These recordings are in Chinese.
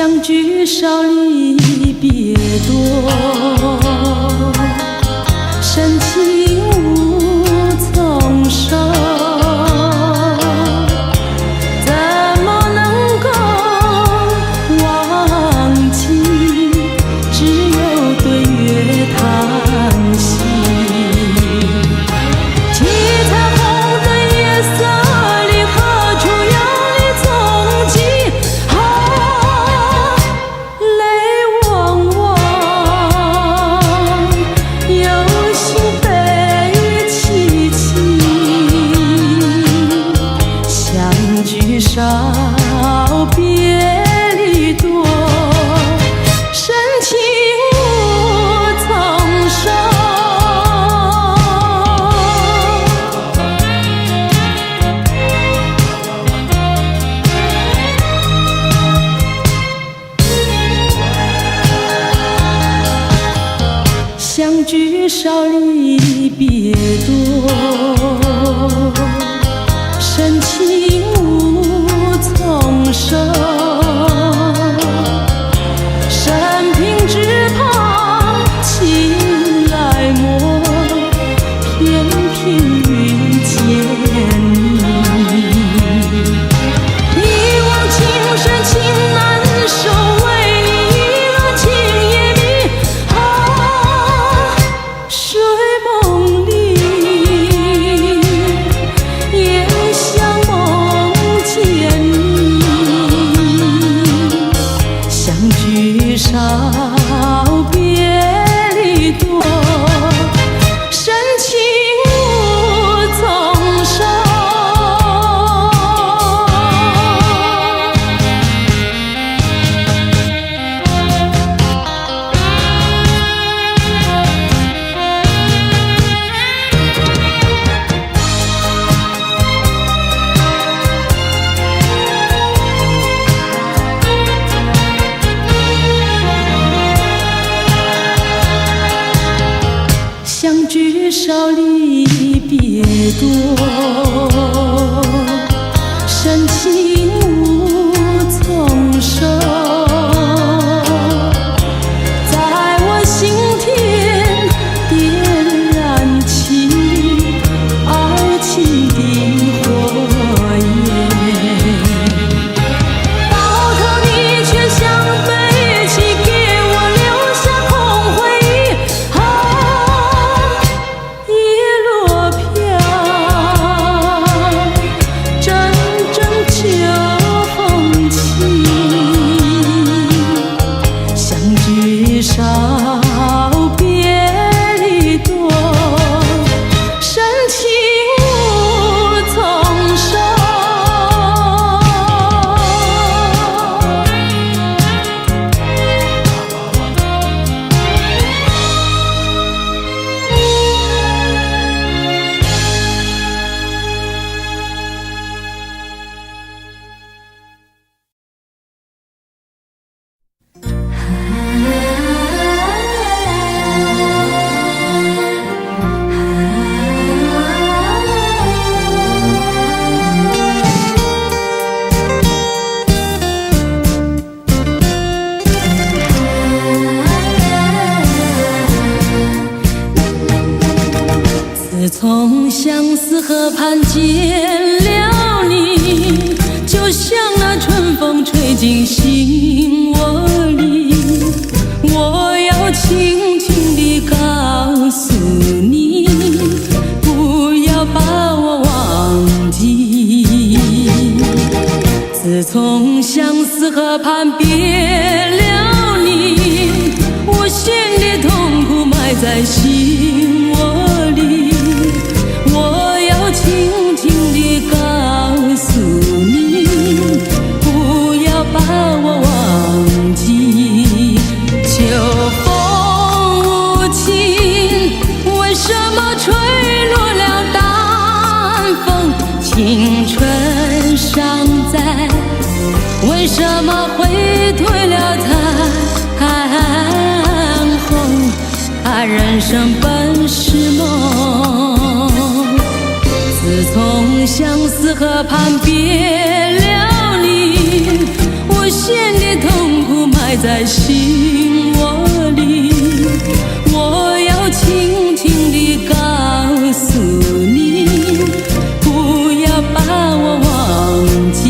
相聚少离别多，深情无从收，怎么能够忘记？只有对月叹息。七彩虹的夜色里，何处有你踪迹？泪汪汪，有心悲戚戚，相聚少，别离多，深情无从收。相聚少离别多，深情无从收。生平只怕情来磨，偏偏遇见你。一往情深情难收，为你一轮情也迷。睡梦里也像梦见你，相聚少，别离多，深情无从收。相聚少离别多，深情无从收。在我心田点燃起爱情的火焰，到头你却像背弃，给我留下空回忆。叶落飘，阵阵秋风起，相聚少，别离多，深情无从收。自从相思河畔见了你，就像那春风吹进心窝里。我要轻轻地告诉你，不要把我忘记。自从相思河畔别了你，我心的痛苦埋在心窝里。我要轻轻地告诉你，不要把我忘记。秋风无情，为什么吹落了淡风？青春尚在，为什么会褪了残红？人生本是梦，自从相思河畔别了你，我心的痛苦在心窝里。我要轻轻地告诉你，不要把我忘记。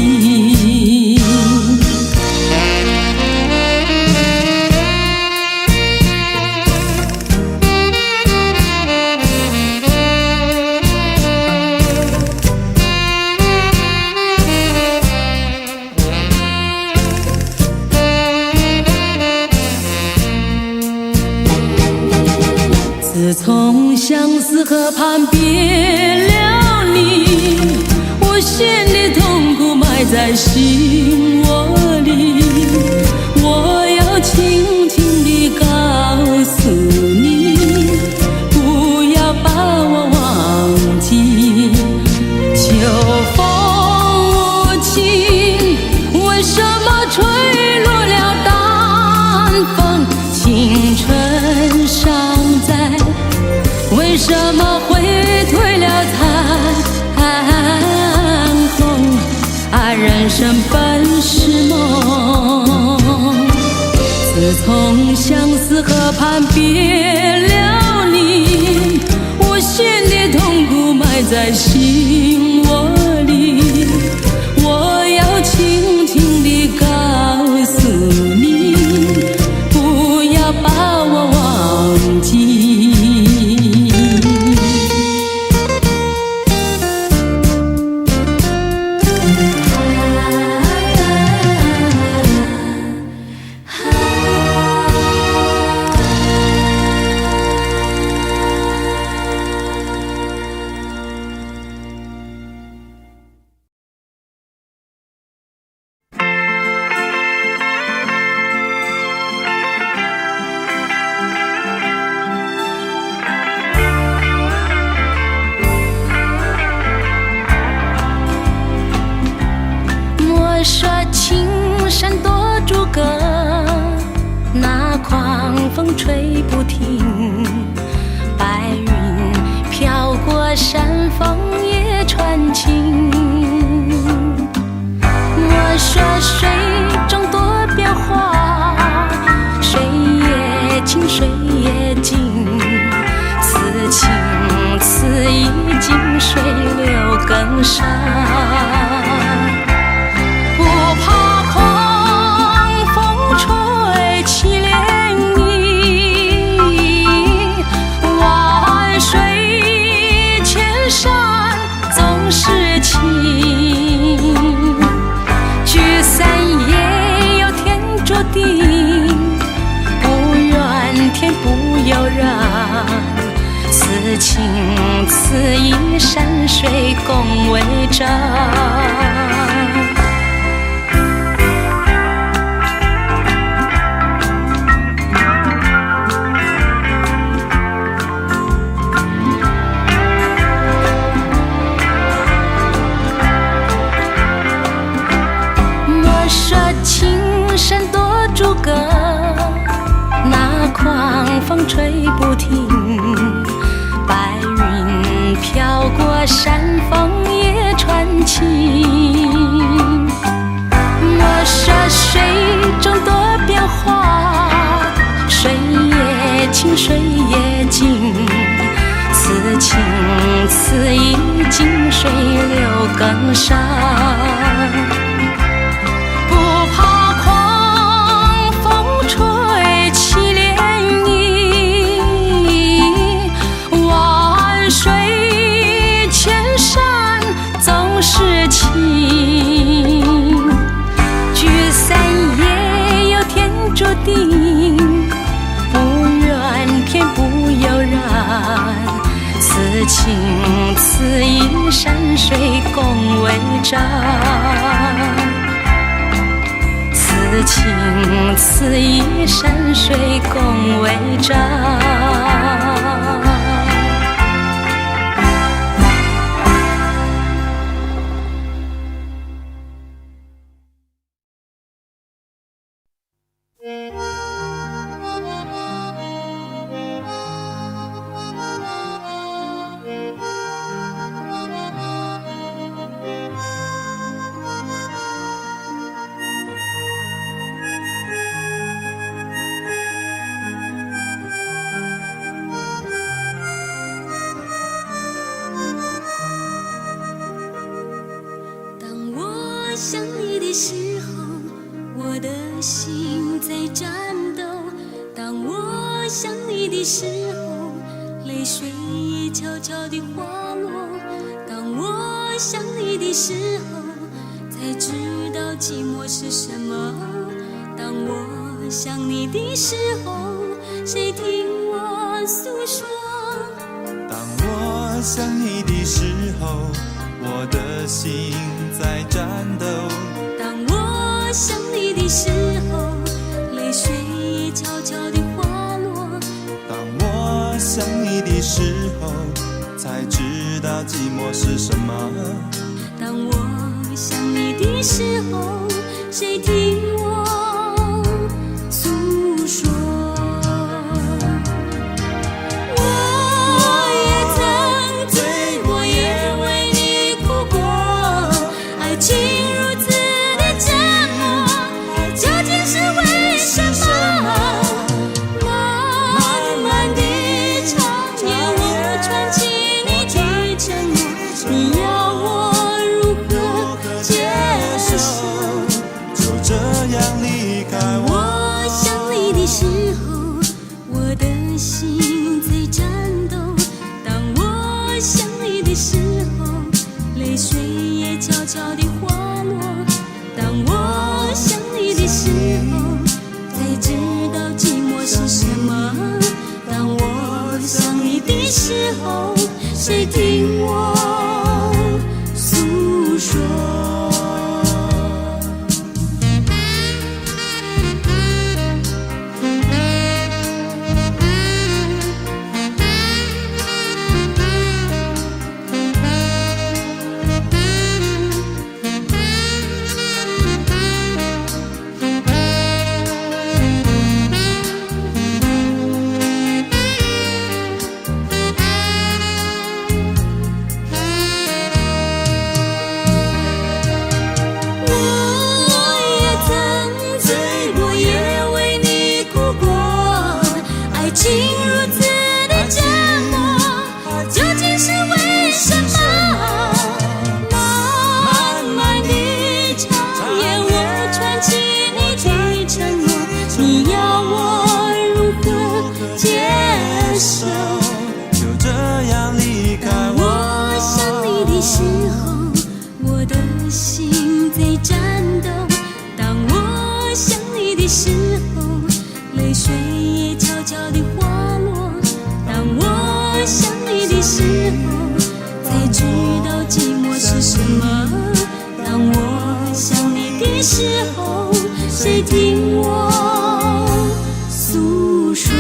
自从相思河畔别了你，我心的痛苦埋在心窝里。我要轻轻地告诉你，不要把我忘记。秋风无情，为什么吹落了淡风？青春尚在，为什么会褪了残红？人生本是梦，自从相思河畔别了你，我心的痛苦埋在心窝里。我要轻轻地告诉你，不要把我忘记。风吹不停，白云飘过山峰也传情。我说水中多变化，水也清水也静，此情此意静水流更深。此情此意山水共为证。莫说情深多阻隔，那狂风吹不停，白云飘过山峰也传情。莫说水中多变化，水也清水也静，此情此意静水流更深。此情此意山水共为证，此情此意山水共为证。想你的时候，我的心在颤抖。当我想你的时候，泪水也悄悄地滑落。当我想你的时候，才知道寂寞是什么。当我想你的时候，谁听我诉说？当我想你的时候，我的心在颤抖。当我想你的时候，泪水也悄悄地滑落。当我想你的时候，才知道寂寞是什么。当我想你的时候，谁听我诉说？我也曾醉过，也为你哭过，爱情如此的折磨，究竟是为什么？漫漫的长夜，我串起你的承诺，你要我如何接受？就这样离开我。我想你的时候，我的心在颤抖。当我想你的时候，泪水也悄悄地滑落。当我想你的时候，才知道寂寞是什么。当我想你的时候，谁听我诉说？谁听我诉说？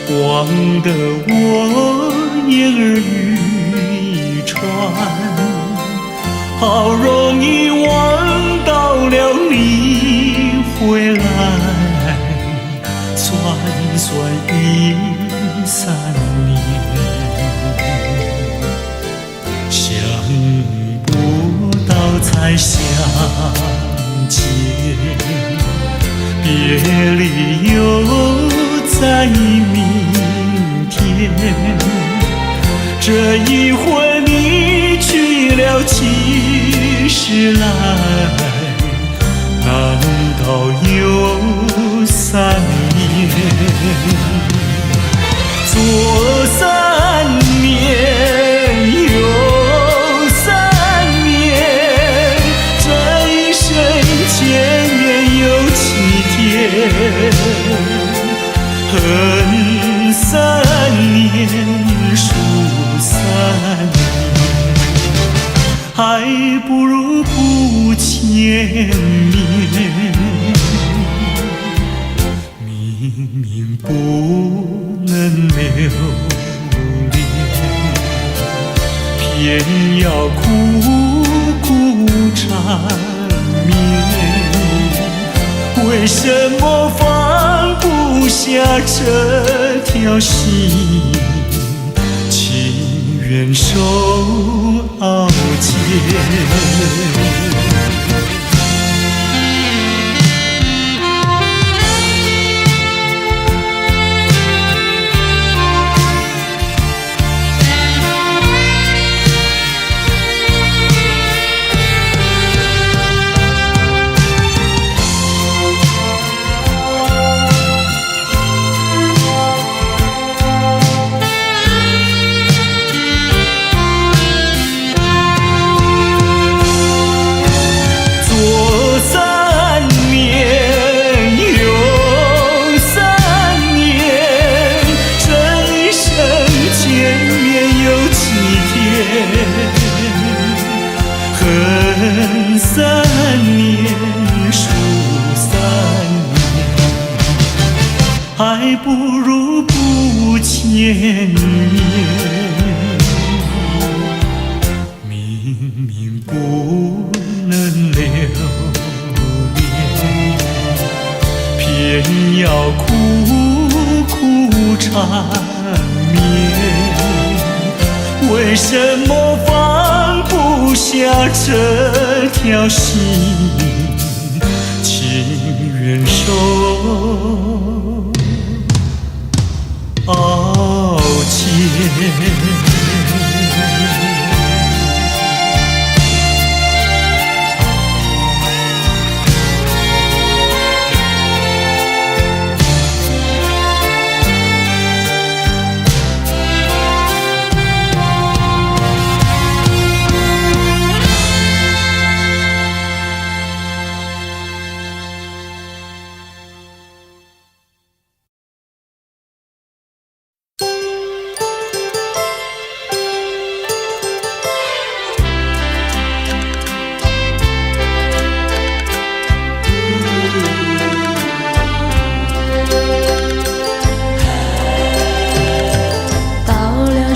忘得我言儿渔船，好容易望到了你回来，算算已3年，想不到才相见，别离又在明天，这一回你去了几时来？难道又3年？左3年，右3年，这一生前面有7天。恨3年，数3年，还不如不见面。明明不能留恋，偏要苦苦缠绵。为什么放不下这条心？情愿受熬煎。恨3年，数3年，还不如不见面。明明不能留恋，偏要苦苦缠绵。为什么放不下这条心？情愿受熬煎。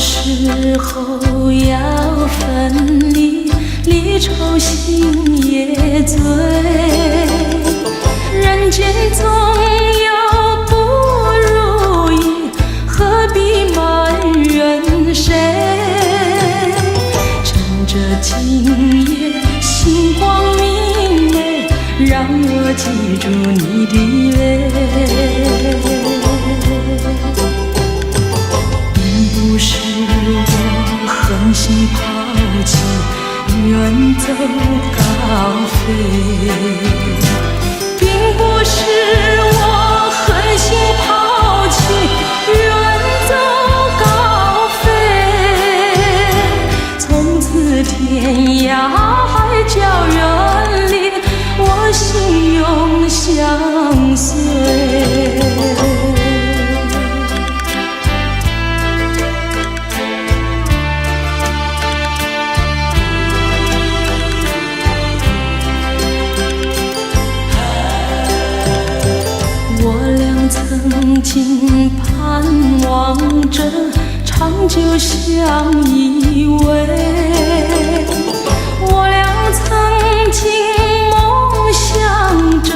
时候要分离，离愁心也醉。人间总有不如意，何必埋怨谁？趁着今夜星光明媚，让我记住你的泪。不是我狠心抛弃，远走高飞，并不是我狠心抛弃，远走高飞。从此天涯海角远离，我心永相随。曾经盼望着长久相依偎，我俩曾经梦想着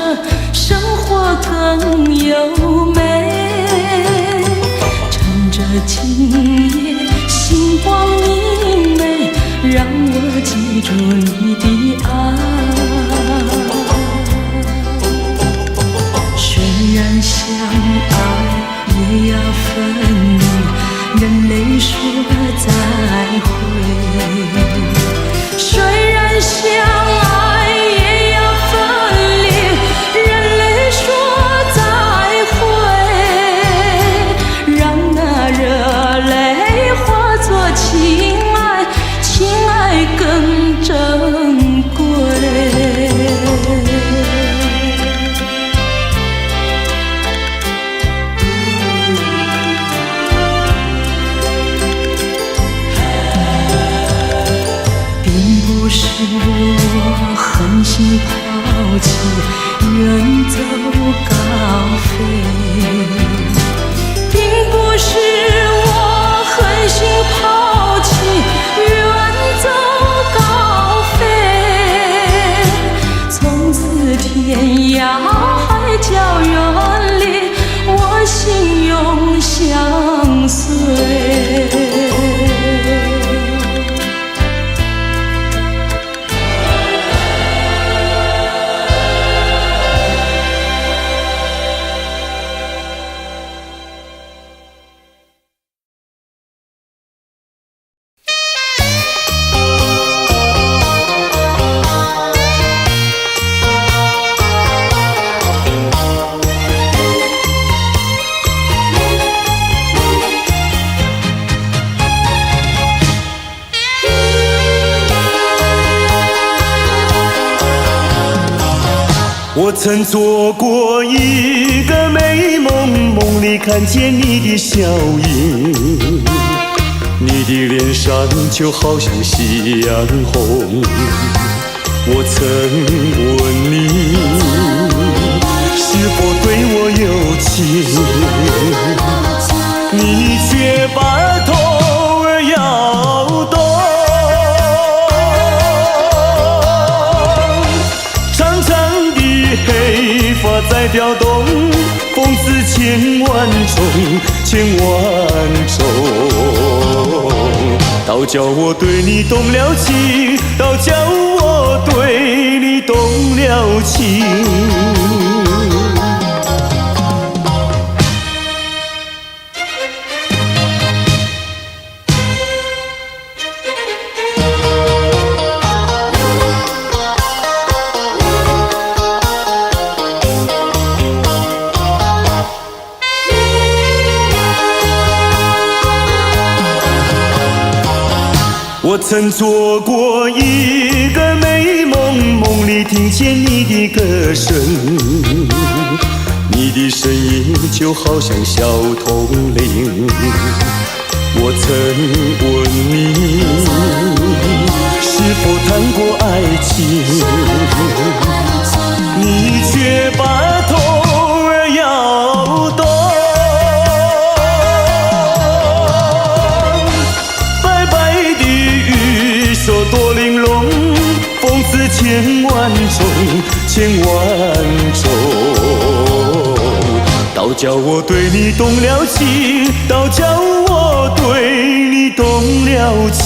生活更优美。趁着今夜星光明媚，让我记住你的爱。虽然相爱也要分离，任泪说再会。虽然我狠心抛弃，远走高飞，并不是我狠心抛弃，远走高飞，从此天涯海角远离，我心永相随。我曾做过一个美梦，梦里看见你的笑影，你的脸上就好像夕阳红。我曾问你是否对我有情，你却把头儿摇动。黑发在飘动，风似千万种，千万种。倒叫我对你动了情，倒叫我对你动了情。我曾做过一个美梦，梦里听见你的歌声，你的声音就好像小铜铃。我曾问你是否谈过爱情，你却把头儿摇动。说多玲珑，风似千万种，千万种。倒叫我对你动了情，倒叫我对你动了情。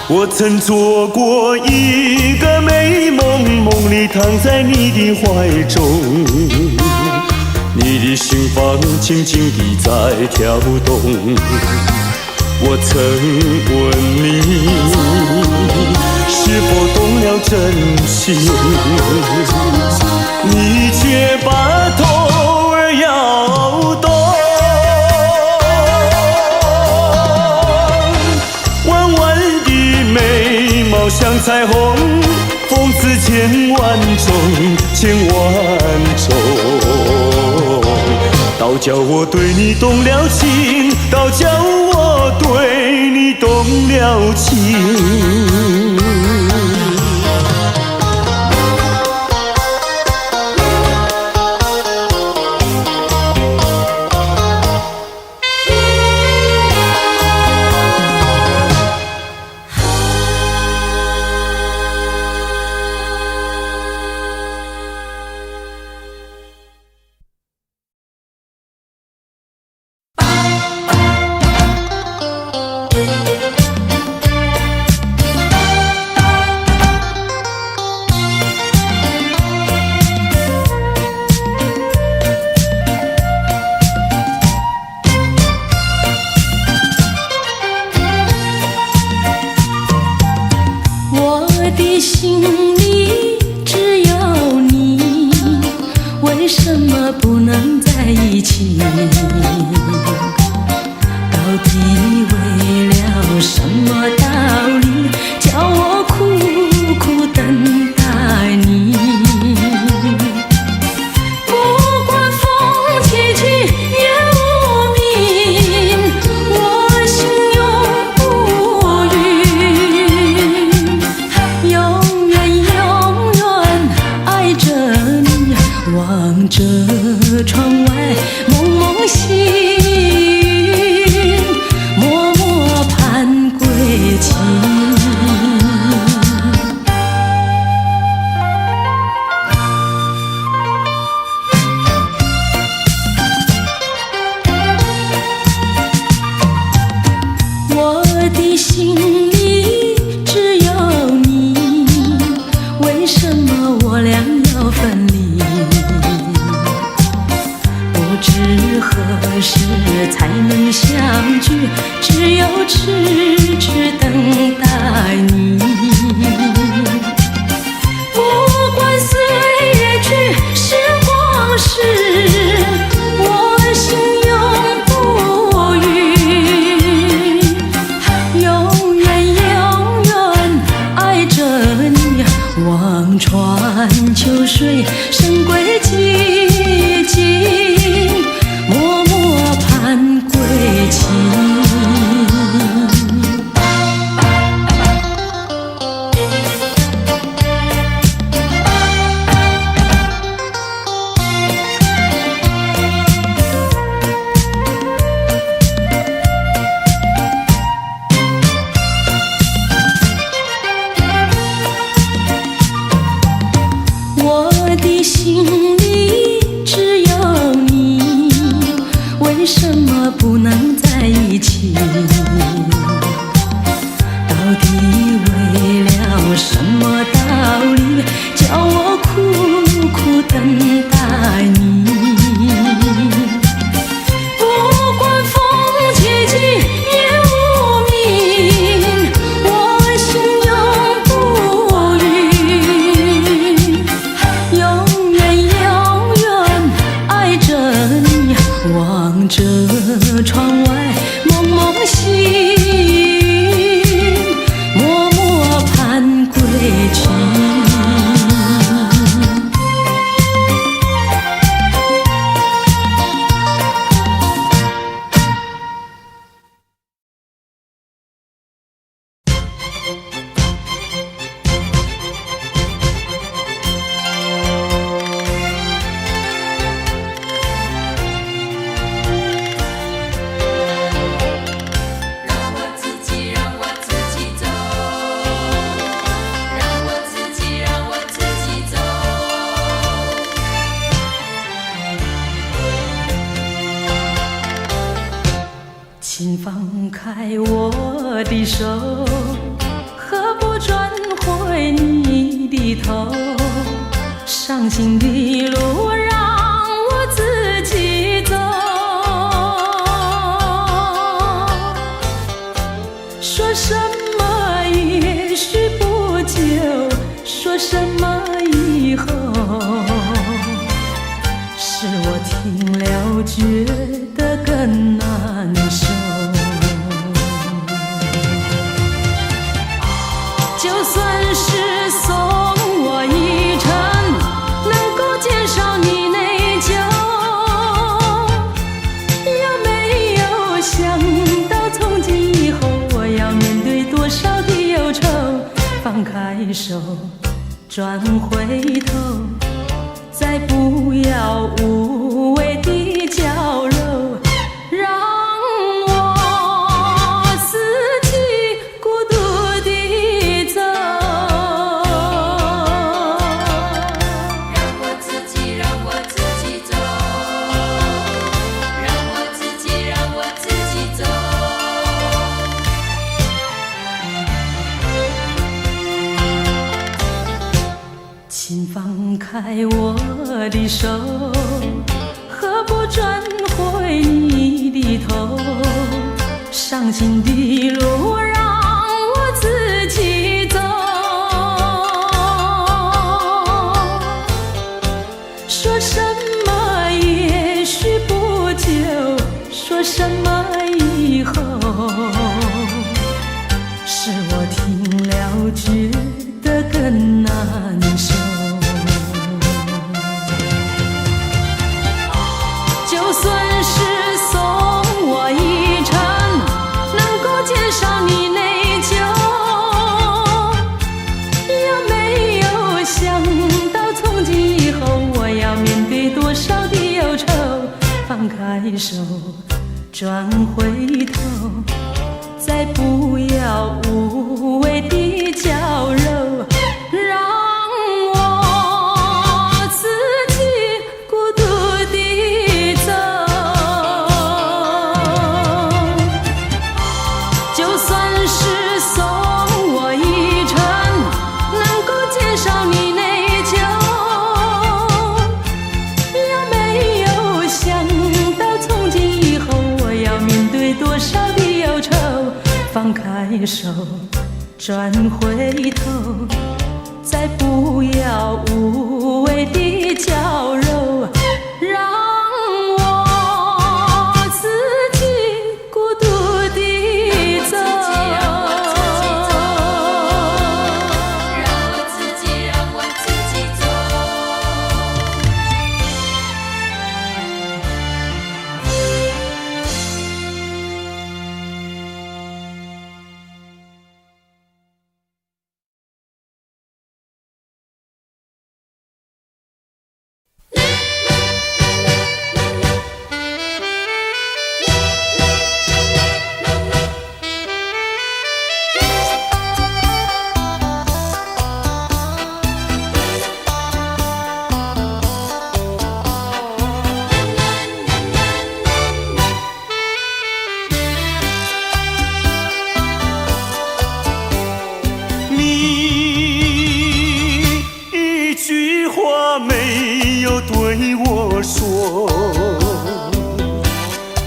我曾做过一个美梦，梦里躺在你的怀中，你的心房轻轻地在跳动。我曾问你是否动了真情，你却把头儿摇动。眉毛像彩虹，风似千万种，千万种。倒叫我对你动了情，倒叫我对你动了情。到底为了什么道理，叫我苦苦等待你？不管风起起也无名，我心永不渝，永远永远爱着你，望着窗外蒙蒙细云，默默盼归期。我的心里只有你，为什么我俩要分离？不知何时才能相聚，只有痴痴等待你。不管岁月去，时光逝，我心永不渝，永远永远爱着你，望穿秋水，神归寂静，默默盼归期。我的心里只有你，为什么不能在一起？到底为了什么道理，叫我苦苦等待你？不管风起起也无名，我心永不渝，永远永远爱着你，望着窗外蒙蒙细云，默默盼归期。请放开我的手，何不转回你的头？伤心的路让我自己走，说什么也许不久，说什么以后，是我听了觉得更难受。就算是送我一程，能够减少你内疚，有没有想到从今以后我要面对多少的忧愁？放开手，转回头，再不要无谓的交流，让我自己孤独地走。让我自己走，让我自己走。请放开我的手，何不转回你的头？伤心的路让我自己走，说什么也许不久，什么以后，使我听了觉得更难受。就算是送我一程，能够减少你内疚，有没有想到从今以后我要面对多少的忧愁？放开手，转回头，再不要无谓的娇柔，让我自己孤独地走。就算是送我一程，能够减少你内疚，有没有想到从今以后我要面对多少的忧愁？放开手，转回头，再不要无谓的娇柔，让我自己孤独地走。让我自己走。没有对我说，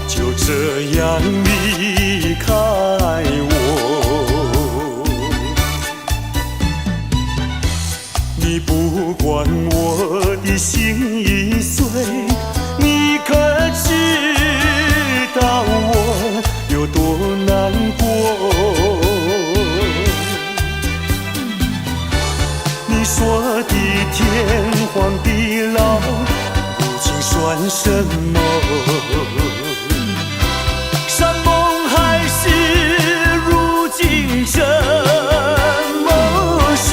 就这样离开我。你不管我的心已碎，你可知道我有多难过？你说的天荒地老，如今算什么？山盟海誓，如今怎么说？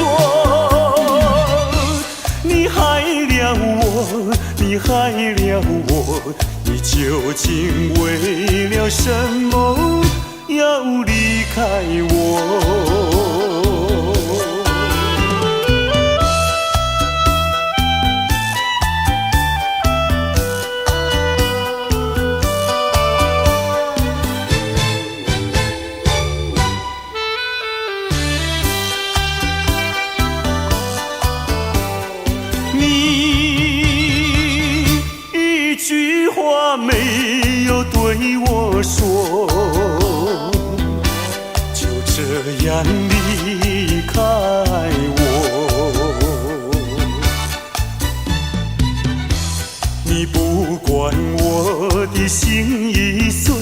你害了我，你害了我，你究竟为了什么要离开我？没有对我说，就这样离开我。你不管我的心已碎，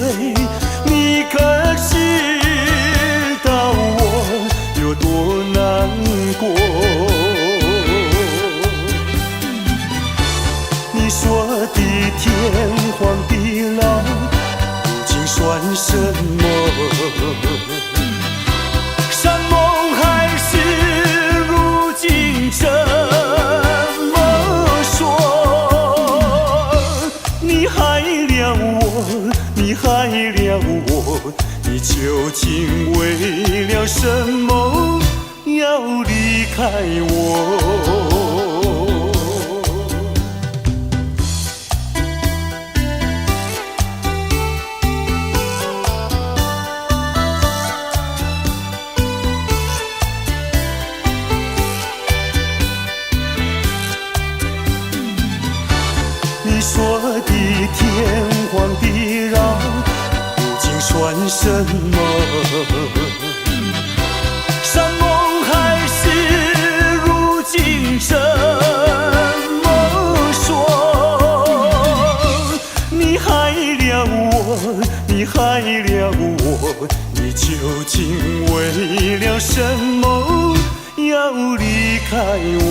你可知道我有多难过？你说的天荒地老，如今算什么？山盟海誓，如今怎么说？你害了我，你害了我，你究竟为了什么要离开我？你说的天荒地老，如今算什么？山盟海誓，如今怎么说？你害了我，你害了我，你究竟为了什么要离开我？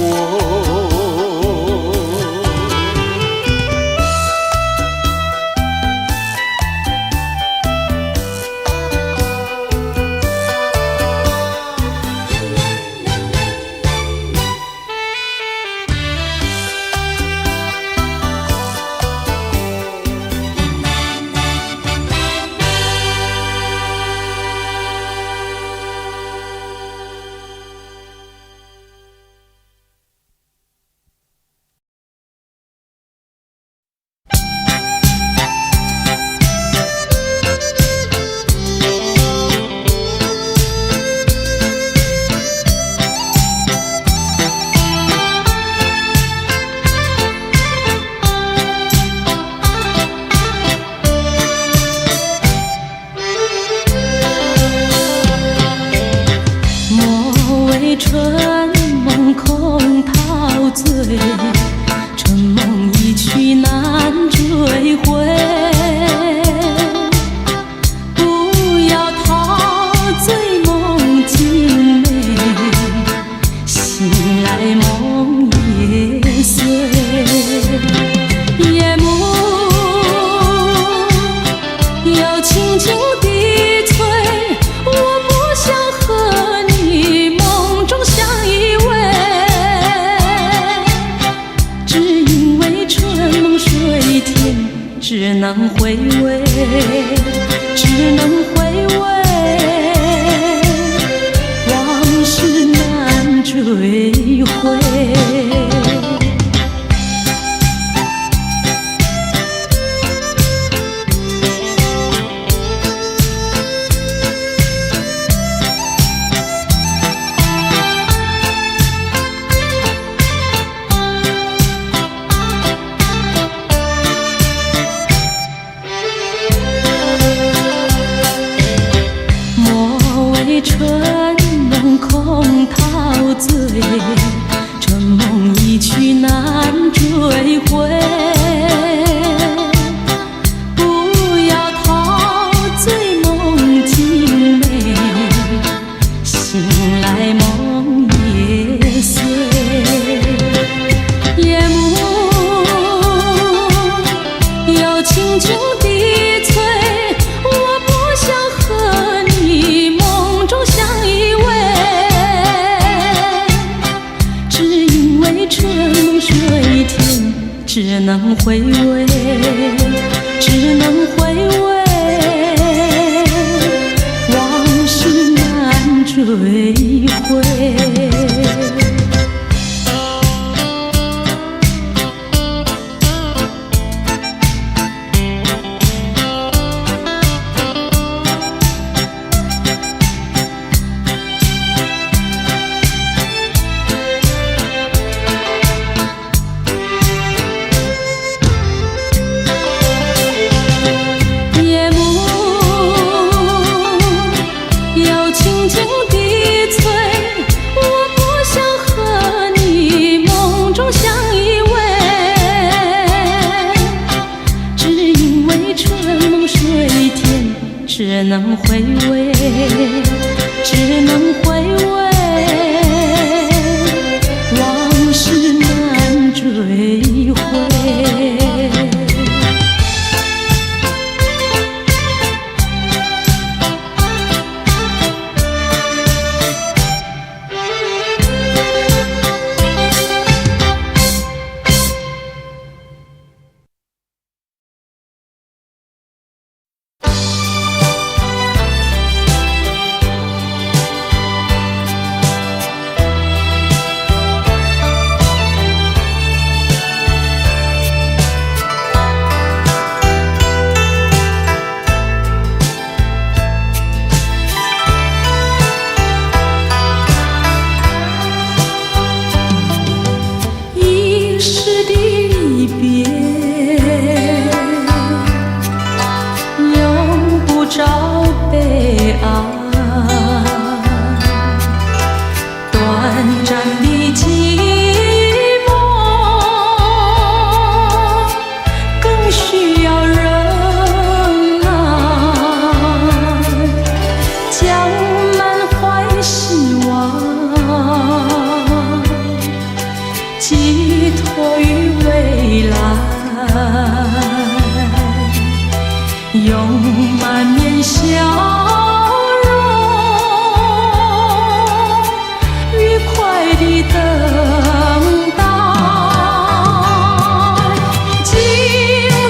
春梦空陶醉，春梦一去难追回。不要陶醉梦境美，醒来梦也碎。夜幕又轻轻低垂，我不想和你梦中相依偎，只因为春梦水天，只能回味，只能回味，往事难追回。春梦空陶醉，春梦一去难追回。不要陶醉梦境美，醒来梦也碎。夜幕又轻轻低垂，我不想和你梦中相依偎，只因为春梦水天，只能回味，只能回味，往事难追回。只能回味，只能回味，往事难追回。满面笑容，愉快地等待。金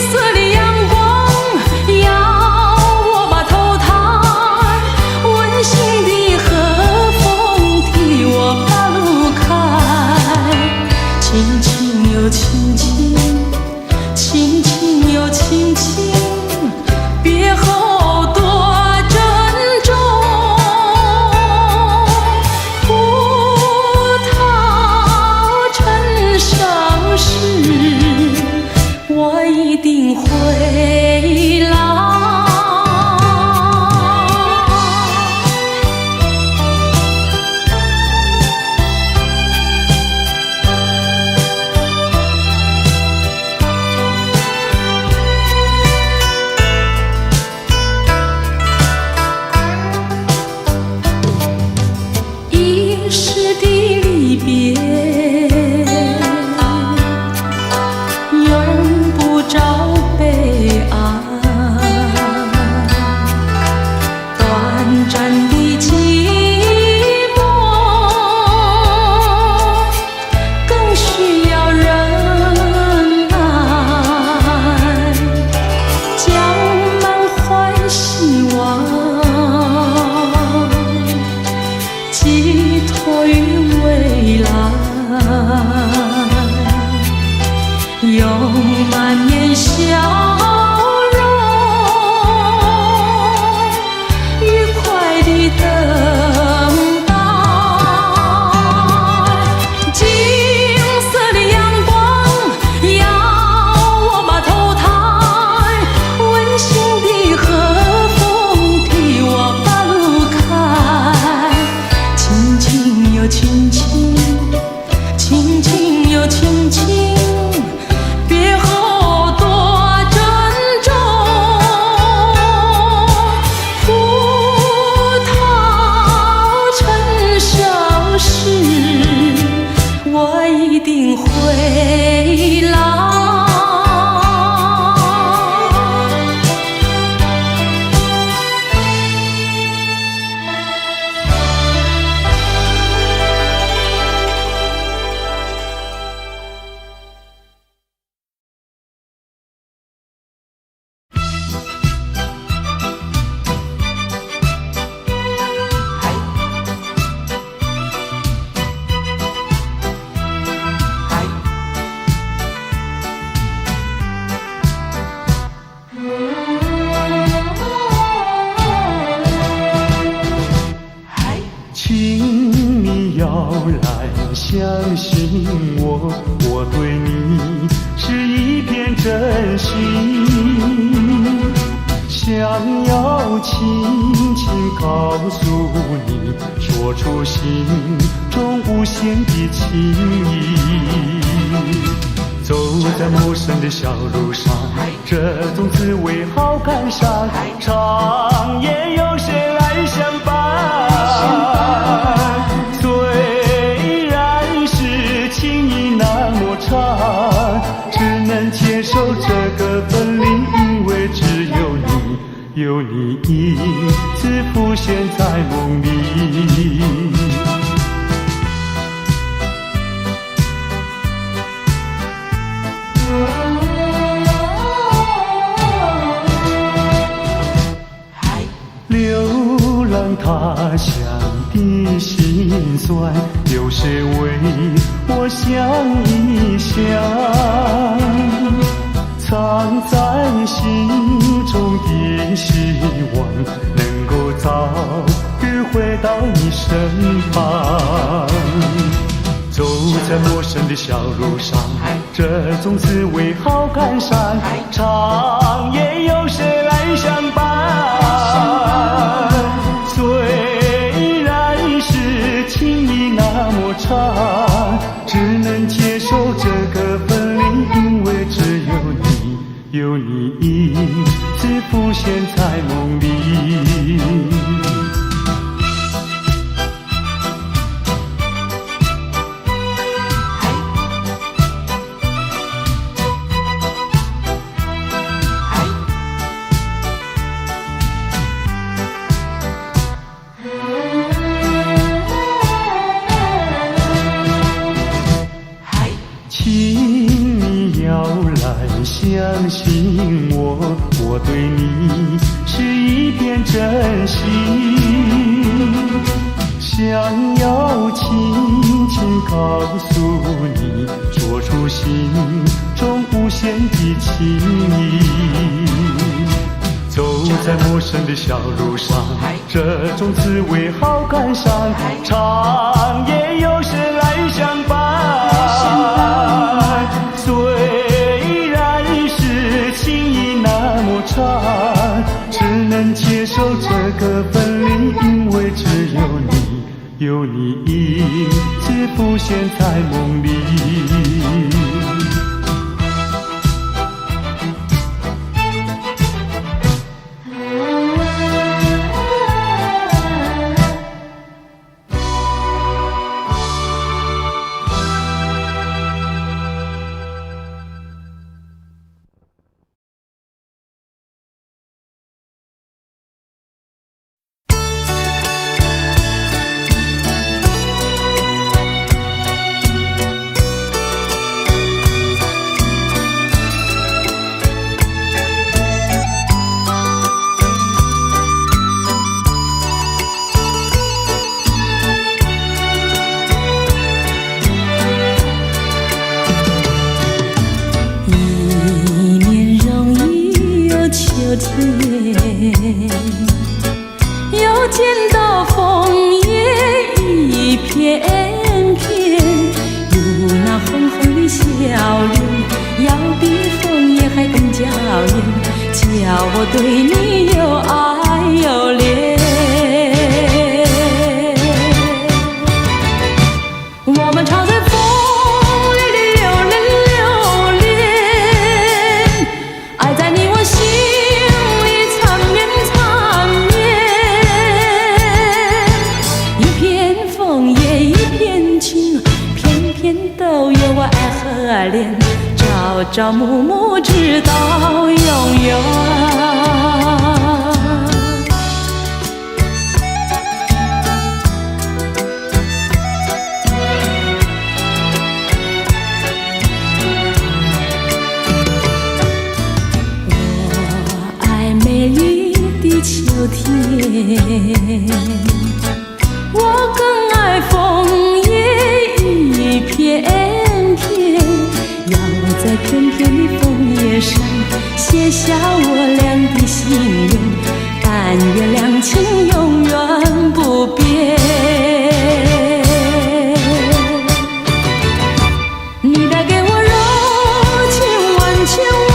色的阳光要我把头抬，温馨的和风替我把路开，轻轻又轻轻，轻轻又轻轻，别后多珍重。葡萄成熟时，我一定会来。一时的离别，用不着悲哀。短暂的寂寞，更需要忍耐。将满怀希望寄托于未来，用满面笑容，愉快地等待。金色的阳光要我把头抬，温馨的和风替我把路开，轻轻又轻轻，轻轻又轻轻，别后多珍重。葡萄成熟时，我一定会来。请你要来相信我，我对你是一片真心，想要轻轻告诉你，说出心中无限的情意。走在陌生的小路上，这种滋味好感伤，长夜有谁来相伴？虽然是情意那么长，只能接受这个分离，因为只有你，有你一次浮现在梦里。流浪他乡的辛酸，有谁为我想一想？藏在心中的希望，能够早日回到你身旁。走在陌生的小路上，这种滋味好感伤，长夜有谁来相伴？虽然是情意那么长，只能接受这个分离，因为只有你，有你一次浮现在梦里。你是一片真心，想要轻轻告诉你，说出心中无限的情意。走在陌生的小路上，这种滋味好感伤，长夜有时来相伴。虽然是情意那么长，只能接受这个分离，因为只有你，有你一直浮现在梦里。又见到枫叶一片片，有那红红的笑脸，要比枫叶还更娇艳，叫我对你又爱又恋。我们常在风里流连流连，爱在你我心里缠绵缠绵。一片枫叶一片情，片片都有我爱和恋，朝朝暮暮直到永远。秋天，我更爱枫叶一片片，要在片片的枫叶上写下我俩的心愿，但愿两情永远不变。你带给我柔情万千万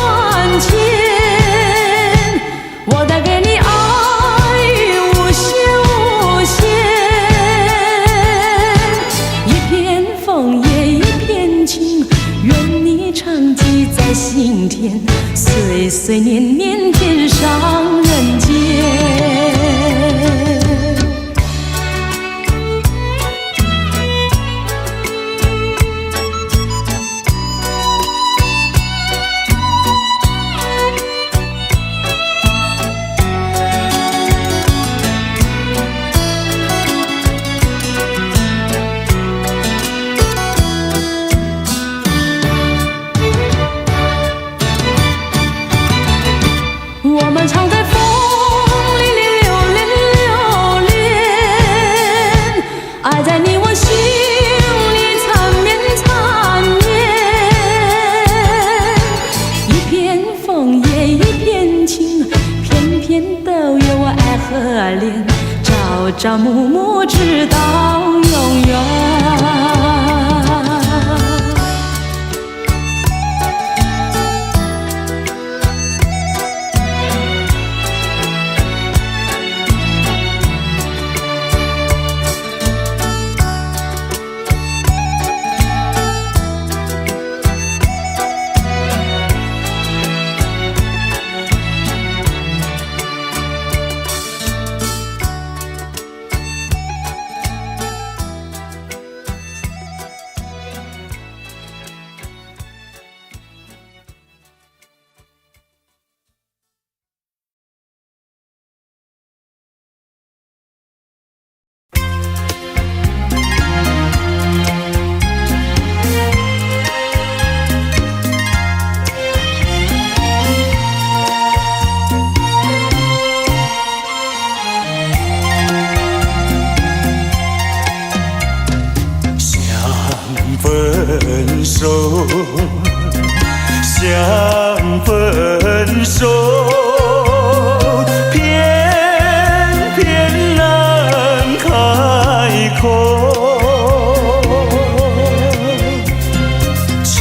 千，我带给你心田，岁岁年年天上人间。我们常在风里流连流连，爱在你我心里缠绵缠绵。一片枫叶一片情，片片都有我爱和恋，朝朝暮暮直到永远。手，想分手，偏偏难开口。情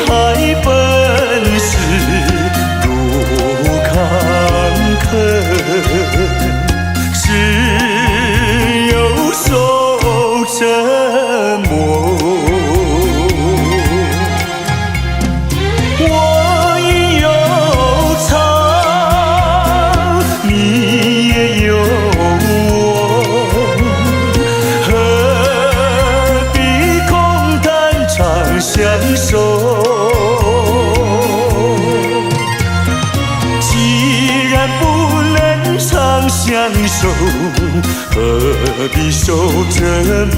海本是路坎坷，只有守沉默。我也有唱，你也有我，何必空谈长相守？既然不能长相守，何必受折磨？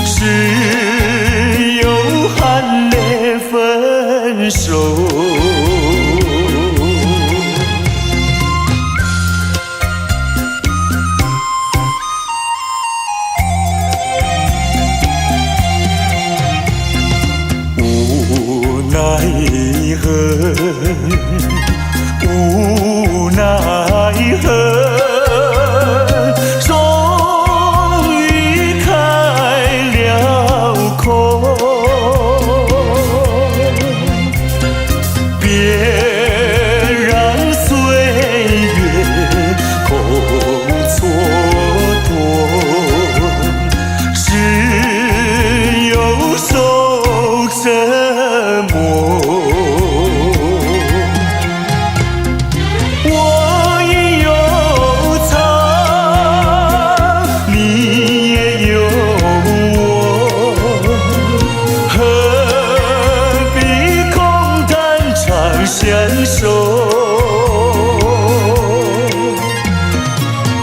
只有含泪分手。无奈何，无奈何。相守，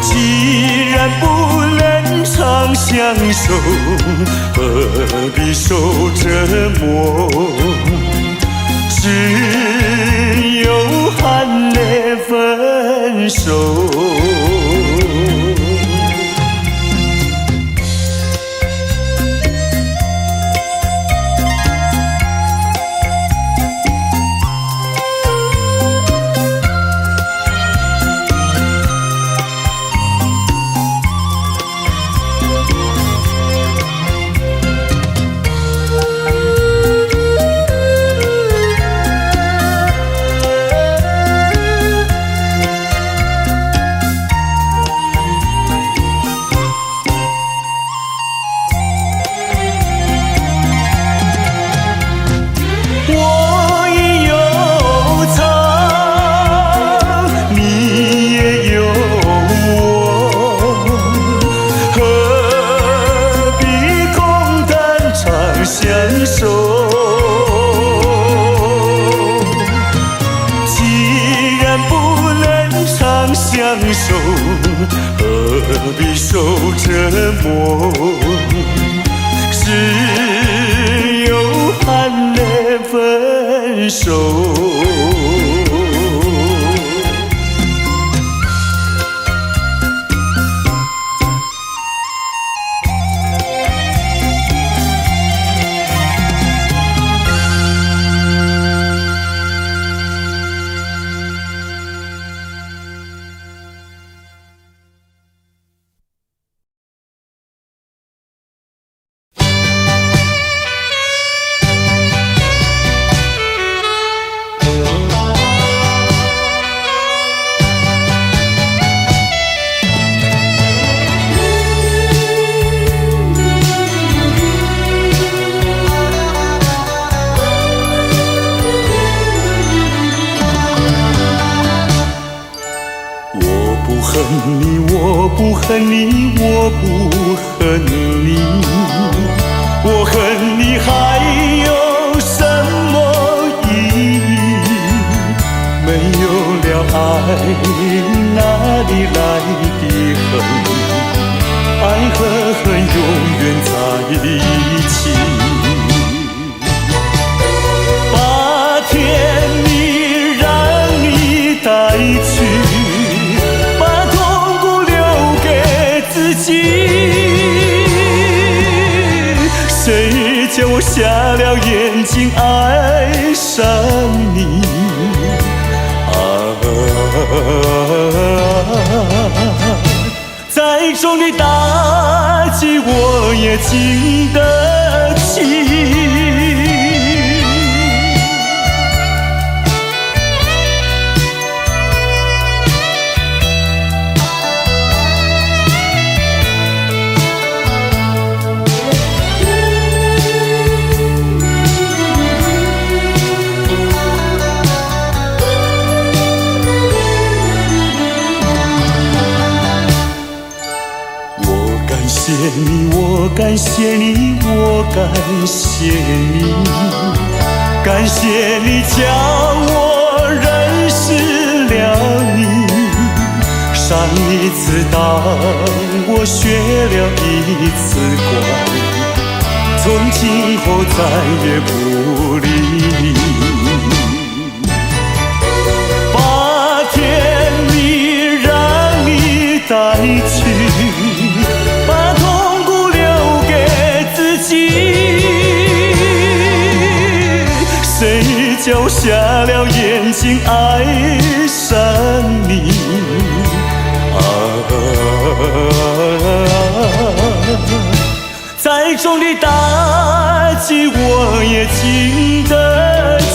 既然不能长相守，何必受折磨？只有含泪分手。相守，既然不能长相守，何必受折磨？只有含泪分手。我不恨你，我不恨你，我恨你还有什么意义？没有了爱，哪里来的恨？爱和恨永远在一起。把甜蜜让你带去。谁瞎了眼睛爱上你。再重的打击我也经得起。我感谢你，我感谢你，感谢你叫我认识了你。上一次当我学了一次乖，从今后再也不理你。把甜蜜让你带去，把痛苦留给自己。谁叫瞎了眼睛爱上你？再重的打击我也经得起。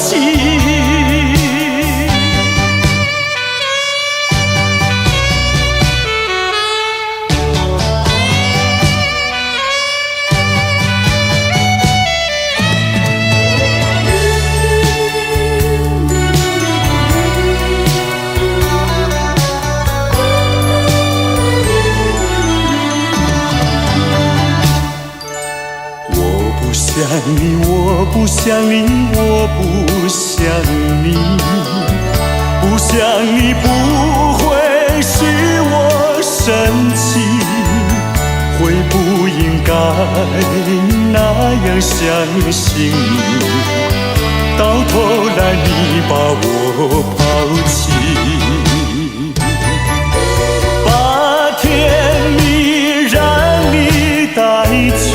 我不想你，我不想你，不想你不会使我生气，会不应该那样相信你，到头来你把我抛弃。把甜蜜让你带去，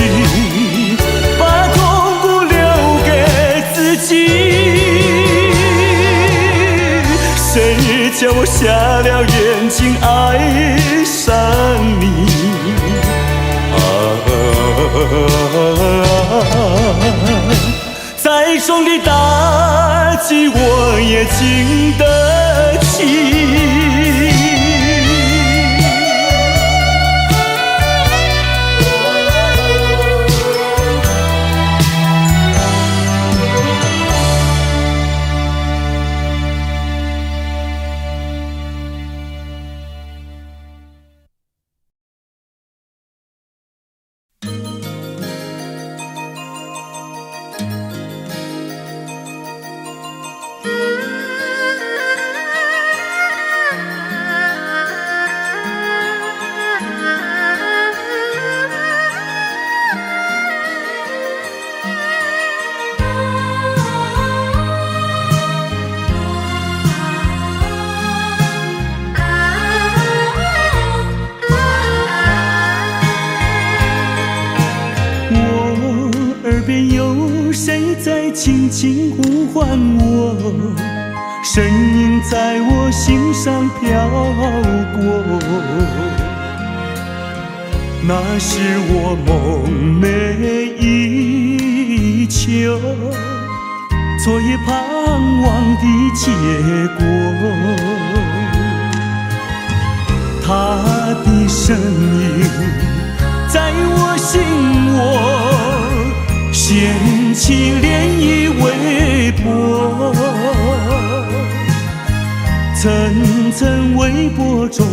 谁叫我瞎了眼睛爱上你？再重的打击我也经得起。轻轻呼唤我，声音在我心上飘过。那是我梦寐以求，昨夜盼望的结果。他的声音在我心窝，掀起涟漪微波，层层微波中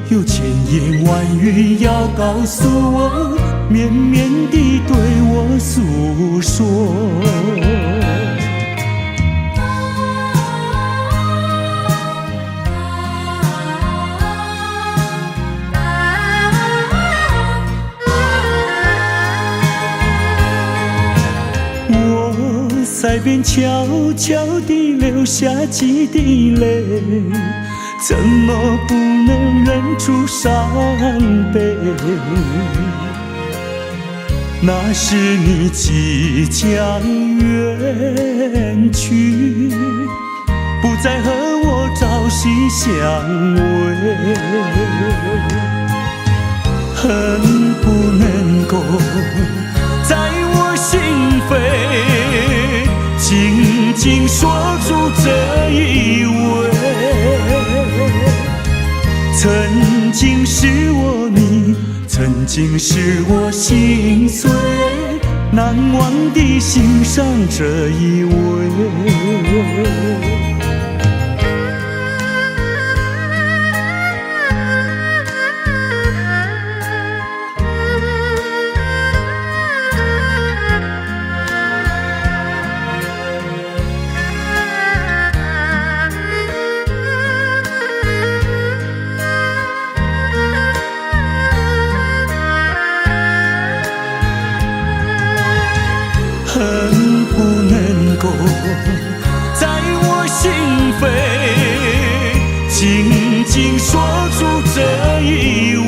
有千言万语要告诉我，绵绵地对我诉说。在边悄悄地流下几滴泪，怎么不能忍住伤悲？那时你即将远去，不再和我朝夕相偎，恨不能够在我心扉紧紧锁住这一吻。曾经是我你，曾经是我心碎，难忘地欣赏这一位。恨不能够在我心扉紧紧锁住这一吻。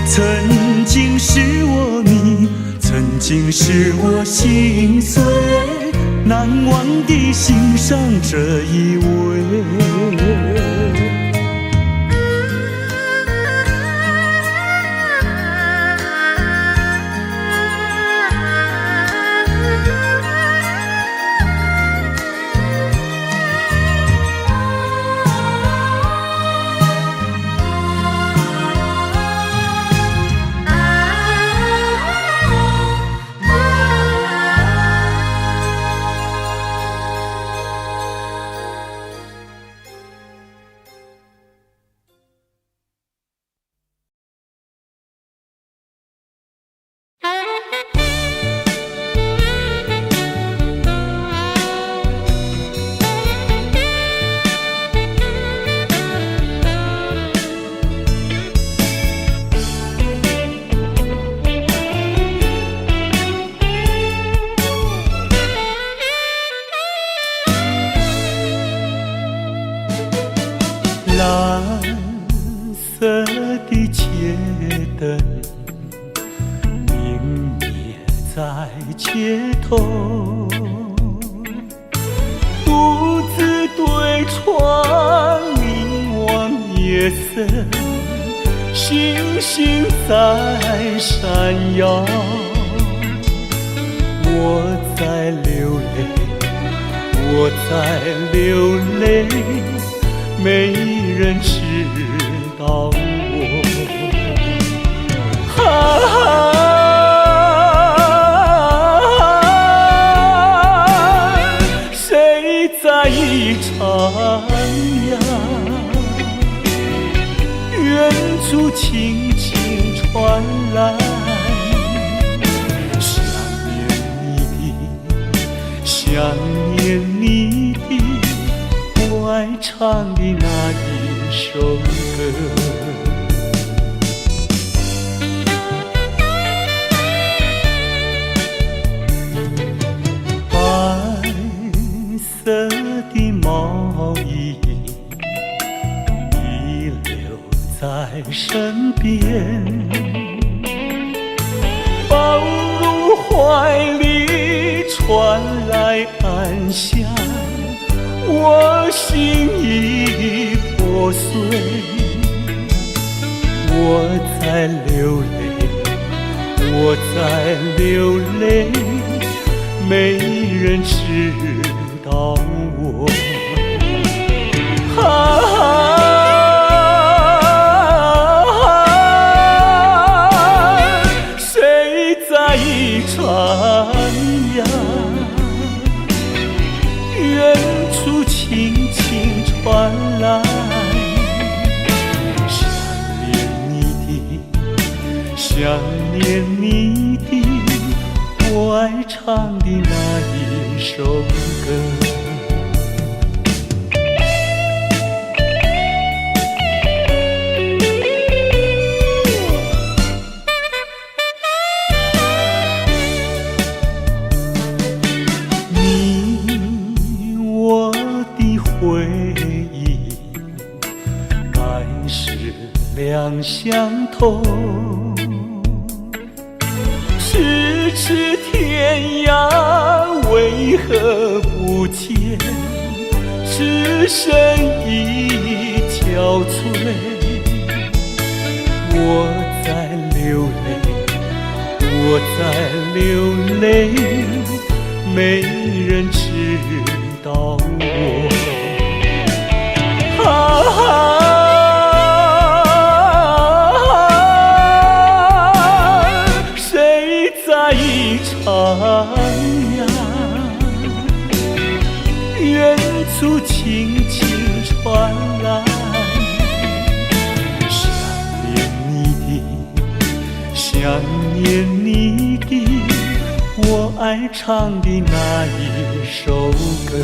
曾经是我你，曾经是我心碎，难忘地欣赏这一位。蓝色的街灯明灭在街头，独自对窗凝望夜色，星星在闪耀。我在流泪，我在流泪，没人知道我。谁在一徜徉？远处轻轻传来，想念你的我爱唱的那一首歌。白色的毛衣遗留在身边，抱入怀里传来安详，我心已破碎，我在流泪，我在流泪，没人知道我。谁在一徜徉？远处轻轻传来，想念你的我爱唱的那一首歌。两相投，咫尺天涯为何不见？只剩一憔悴。我在流泪，我在流泪，没人知道我。谁在一场呀？远处轻轻传来，想念你的，我爱唱的那一首歌。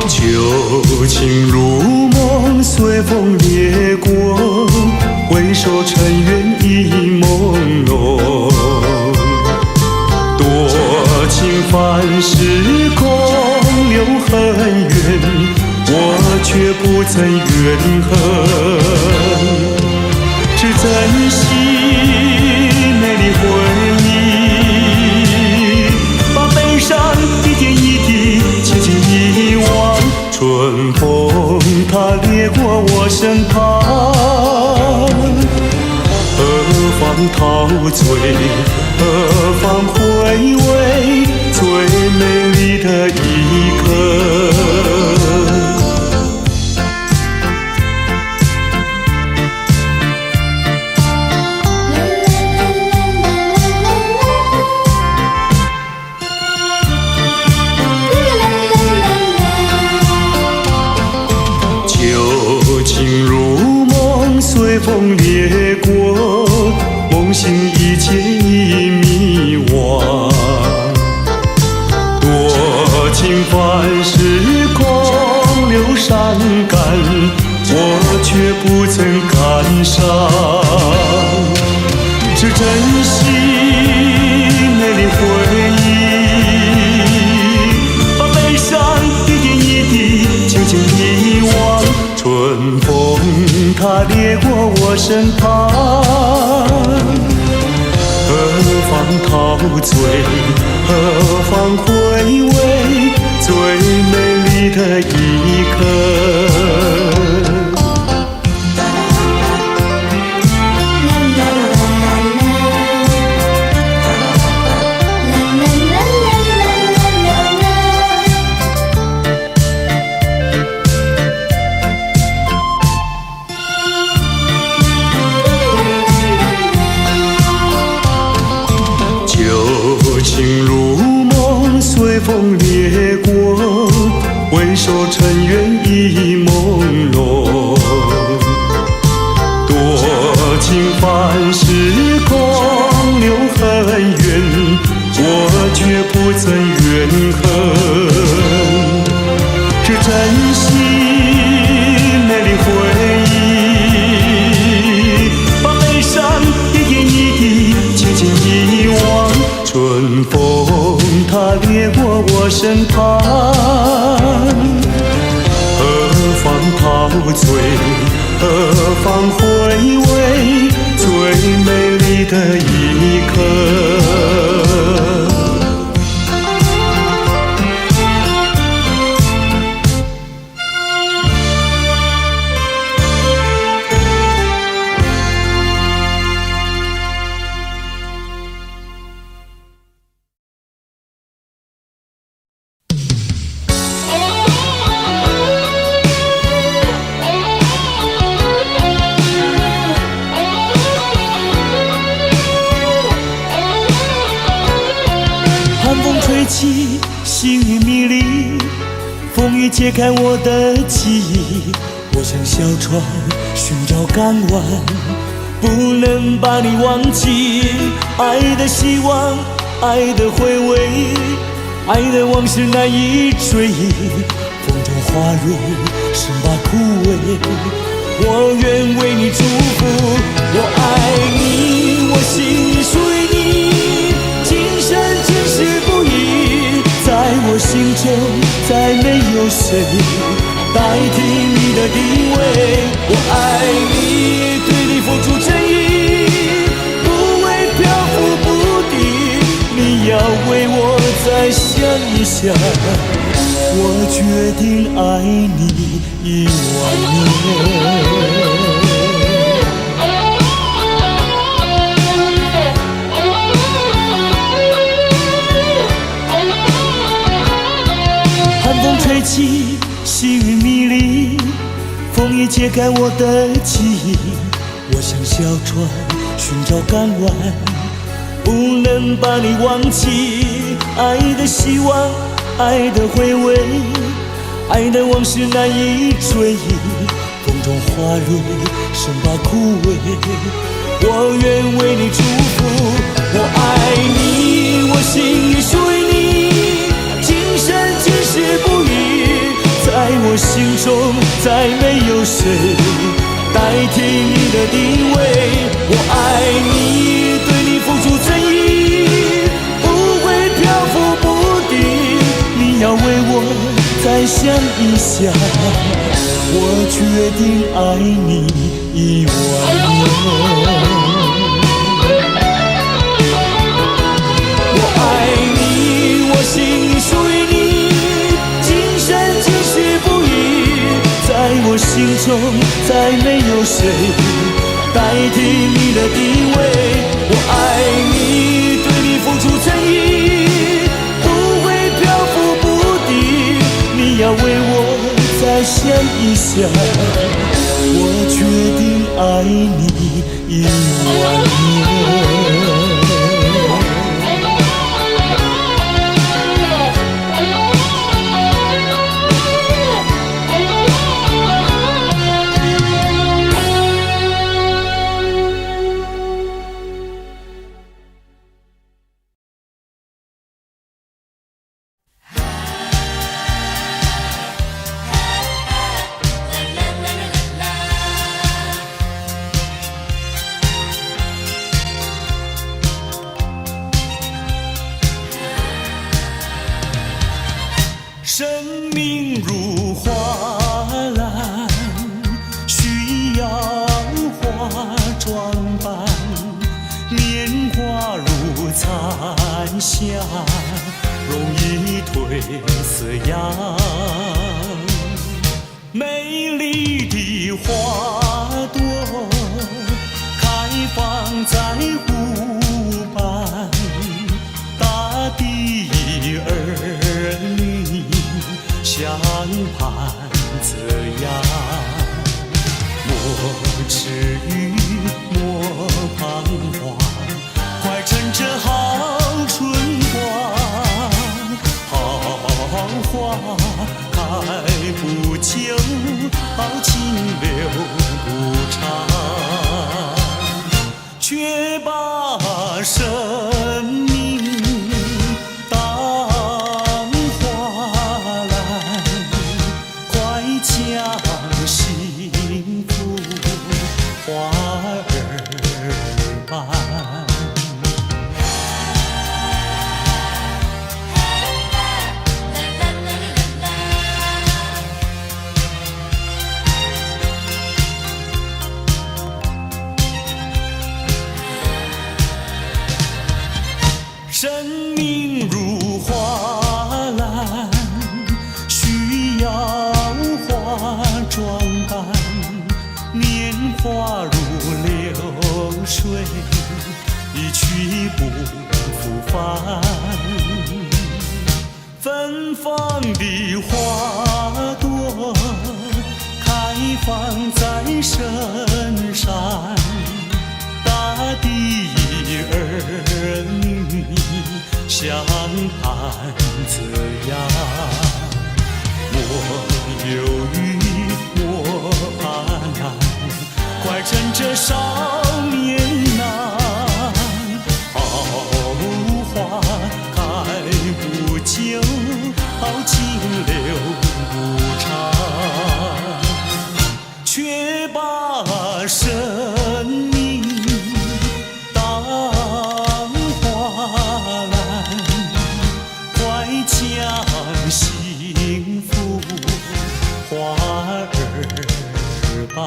旧情如梦，随风掠过，回首尘缘已朦胧。多情泛时空，留很远，我却不曾怨恨，只珍惜美丽回忆，把悲伤一点一滴轻轻遗忘。春风它掠过我身旁，何方陶醉，何方回味最美丽的一刻。旧情如梦，随风掠过，梦醒一切已迷惘。多情泛时空，留伤感，我却不曾感伤，只珍惜美丽回忆，把悲伤一点一滴轻轻遗忘。春风它掠过我身旁，何方陶醉，何方回味最美丽的一刻。旧情如梦，随风掠过，回首尘缘已朦胧。多情泛时空，留很远，我却不曾怨恨，只珍惜美丽回忆，把悲伤一点一滴轻轻遗忘。春风它掠过我身旁，何方陶醉，何方回味最美丽的一刻。已解开我的记忆，我像小船寻找港湾，不能把你忘记。爱的希望，爱的回味，爱的往事难以追忆。风中花蕊生把枯萎，我愿为你祝福。我爱你，我心属于你，今生今世不移。在我心中再没有谁代替你的地位。我爱你，对你付出真意，不会漂浮不定。你要为我再想一想，我决定爱你10000年。寒风吹起，细雨迷离，风已解开我的记忆。我像小船寻找港湾，不能把你忘记。爱的希望，爱的回味，爱的往事难以追忆。风中花蕊生把枯萎，我愿为你祝福。我爱你，我心里属于你，今生今世不移。在我心中再没有谁代替你的地位。我爱你，对你付出真意，不会漂浮不定。你要为我再想一想，我决定爱你10000年。我爱你，我心里属于你，今生今世不移。在我心中再没有谁代替你的地位。我爱你，对你付出真意，不会漂浮不定。你要为我再想一想，我决定爱你10000年。生命如花篮，需要花装扮，年华如残香，容易褪色样。美丽的花朵开放在湖畔，大地儿女相伴这样。莫迟疑，莫彷徨，快趁着好春光。好花开不久，好情留不长，却把生命当花篮，快将幸福花儿伴。生命如花篮，需要花装扮，年华如流水，一去不复返。芬芳的花朵开放在深山，大地儿女相伴这样。快趁着少年郎，好花开不久，好情留不长，却把生命当花篮，快将幸福花儿般。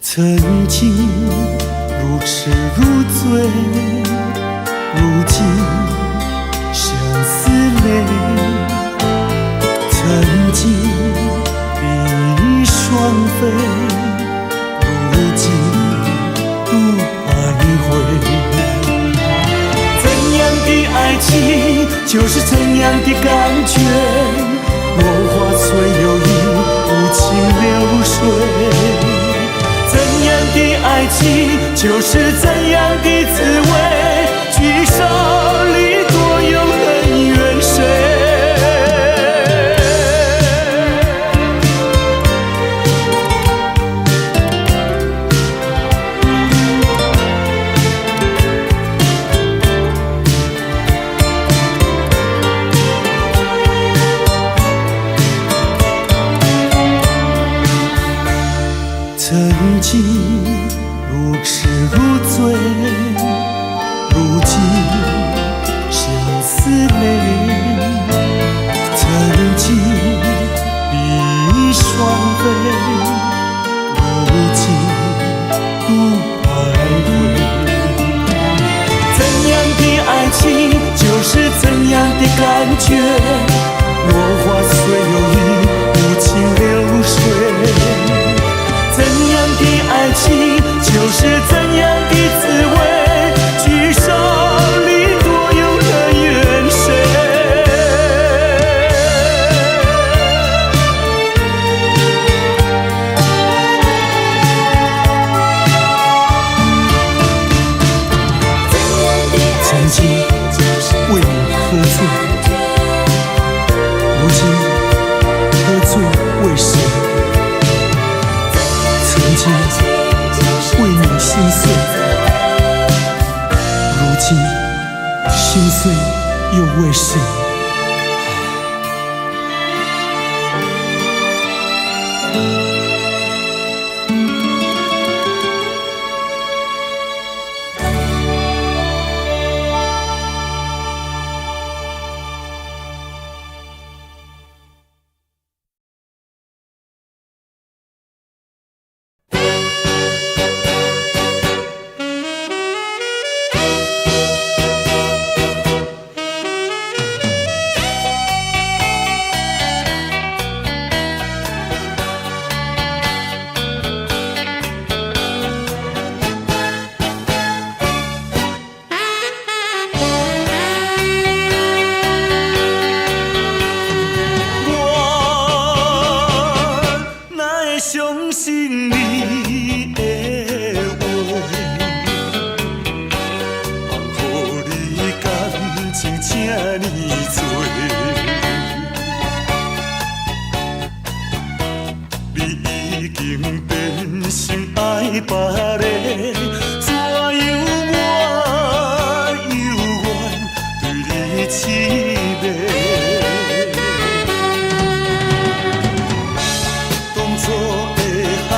曾经如痴如醉，如今相思泪。曾经比翼双飞，如今独徘徊。怎样的爱情，就是怎样的感觉。落花虽有意，无情流水。怎样的爱情，就是怎样的滋味。聚少离多，有恩怨谁？曾经如痴如醉，如今相思泪。曾经比翼双飞，如今独徘徊。怎样的爱情，就是怎样的感觉。落花虽有意，无情流水。怎样的爱情，就是怎样的滋味。聚少离多，有恩怨谁？曾经为你喝醉，如今喝醉为谁？曾经为你心碎，如今心碎又为谁？相信你的话，放乎你感情这呢多，你已经变成爱别个，怎样我犹原对你痴迷？当初的海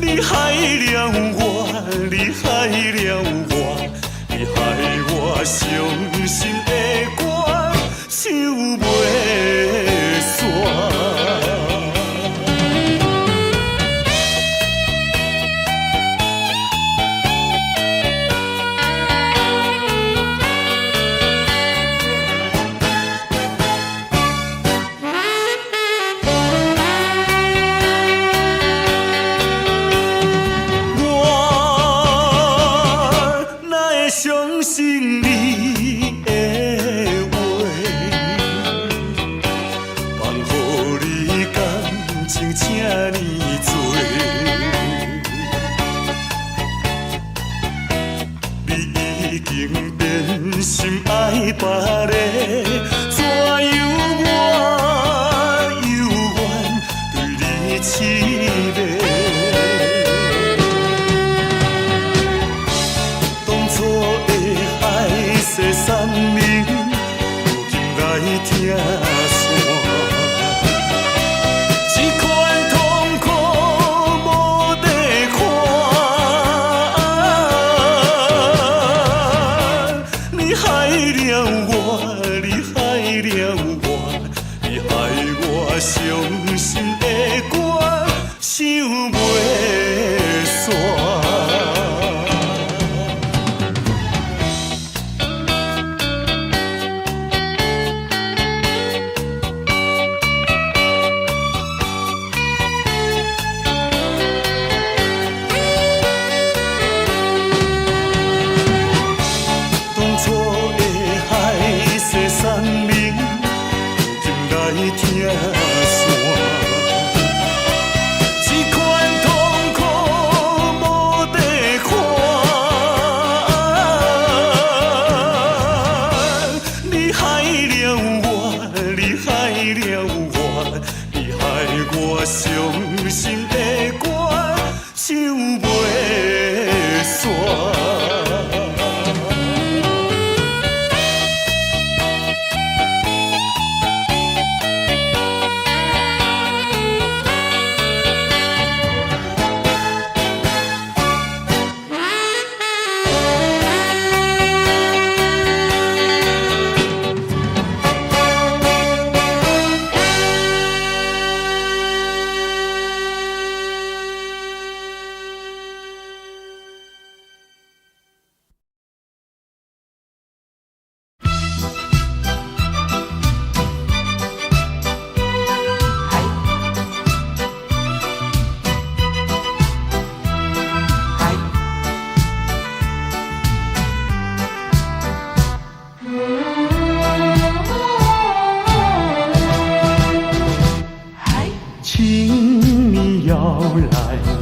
你害了我，你害了我，你害我伤心的歌唱袂煞。相信你的话，放乎你感情这呢多，你已经变心爱别个，怎样我犹原对你痴迷？这山明，如今来听线，这款痛苦无地看。你害了我，你害了我，你害我伤心的歌唱袂煞。伤心的歌唱袂煞。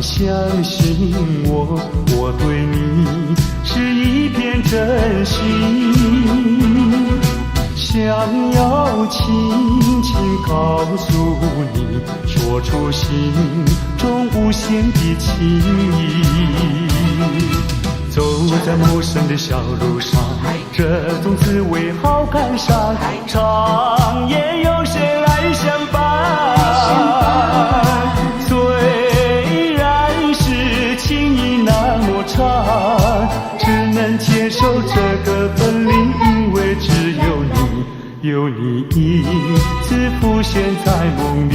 相信我，我对你是一片真心，想要轻轻告诉你，说出心中无限的情意。走在陌生的小路上，这种滋味好感伤，长夜有谁来相伴？只能接受这个分离，因为只有你，有你一直浮现在梦里。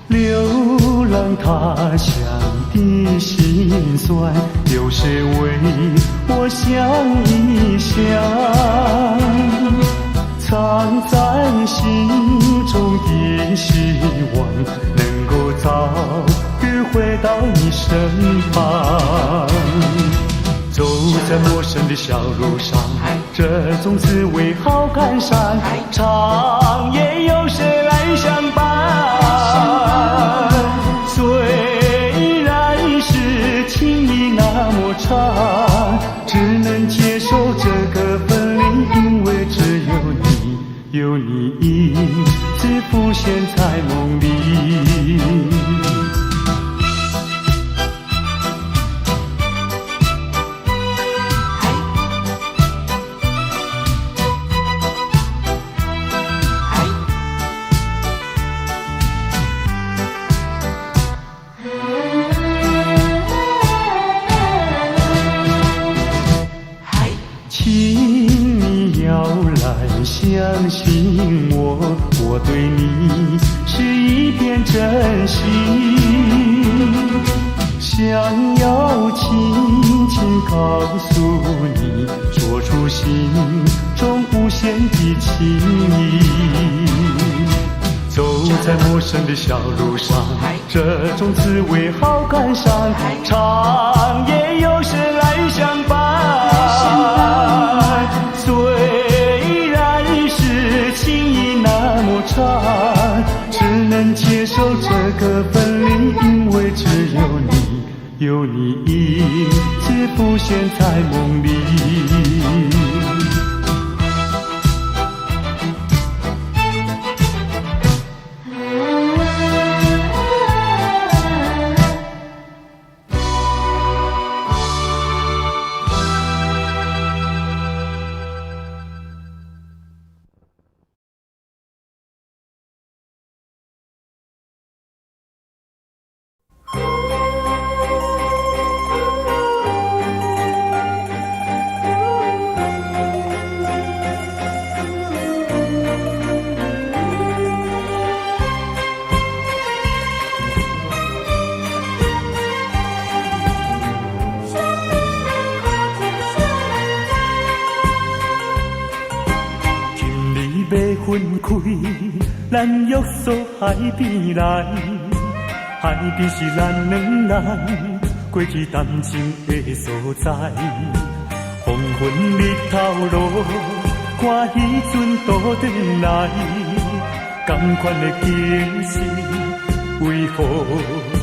流浪他乡的辛酸，有谁为我想一想？藏在心中的希望，能够早日回到你身旁。走在陌生的小路上，这种滋味好感伤，长夜有谁来相伴？虽然是情意那么长，只能接受这个分离，因为只有你，有你一直浮现在梦里。相信我，我对你是一片真心，想要轻轻告诉你，说出心中无限的情意。走在陌生的小路上，这种滋味好感伤，长夜有时来相伴。虽然是情意那么长，只能接受这个分离，因为只有你，有你一直浮现在梦里。分开，咱约束海边来，海边是咱两人过去谈情的所在。黄昏日头落，看彼阵倒转来，同款的景色，为何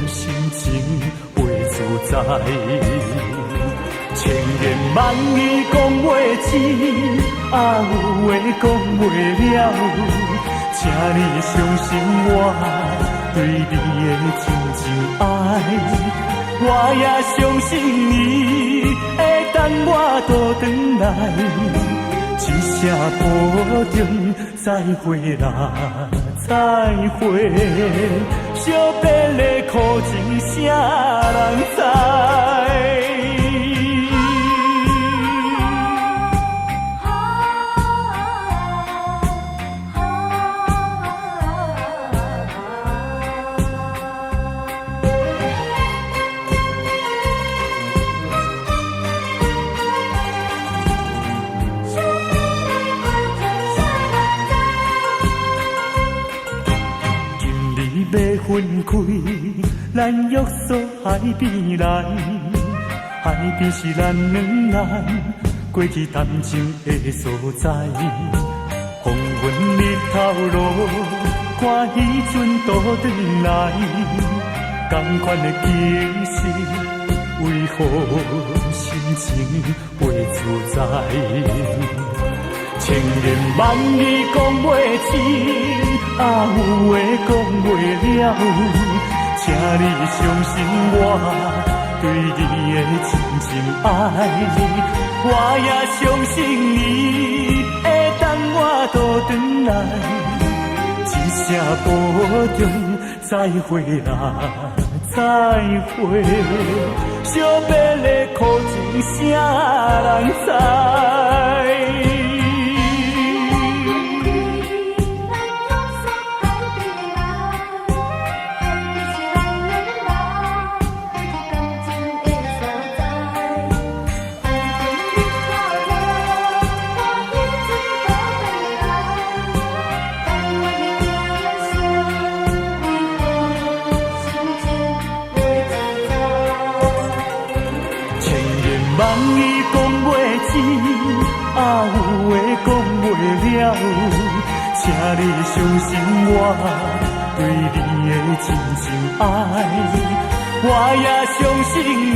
心情袂自在？千言万语讲袂尽，啊有话讲袂了，请你相信我对你的真情爱，我也相信你会等我倒转来，一声保重，再会啦，再会，惜别的苦情啥人知？要分开，咱约束海边来，海边是咱两人过去谈情的所在。黄昏日头落，看彼阵倒转来，同款的景色，为何心情袂自在？千言万语讲袂尽，啊有话讲袂了，请你相信我对你的真情爱，我也相信你会等我倒转来，一声保重，再会啦，再会，惜别的苦情啥人知？万语讲袂尽，啊有话讲袂了，请你相信我对你的真情爱，我也相信你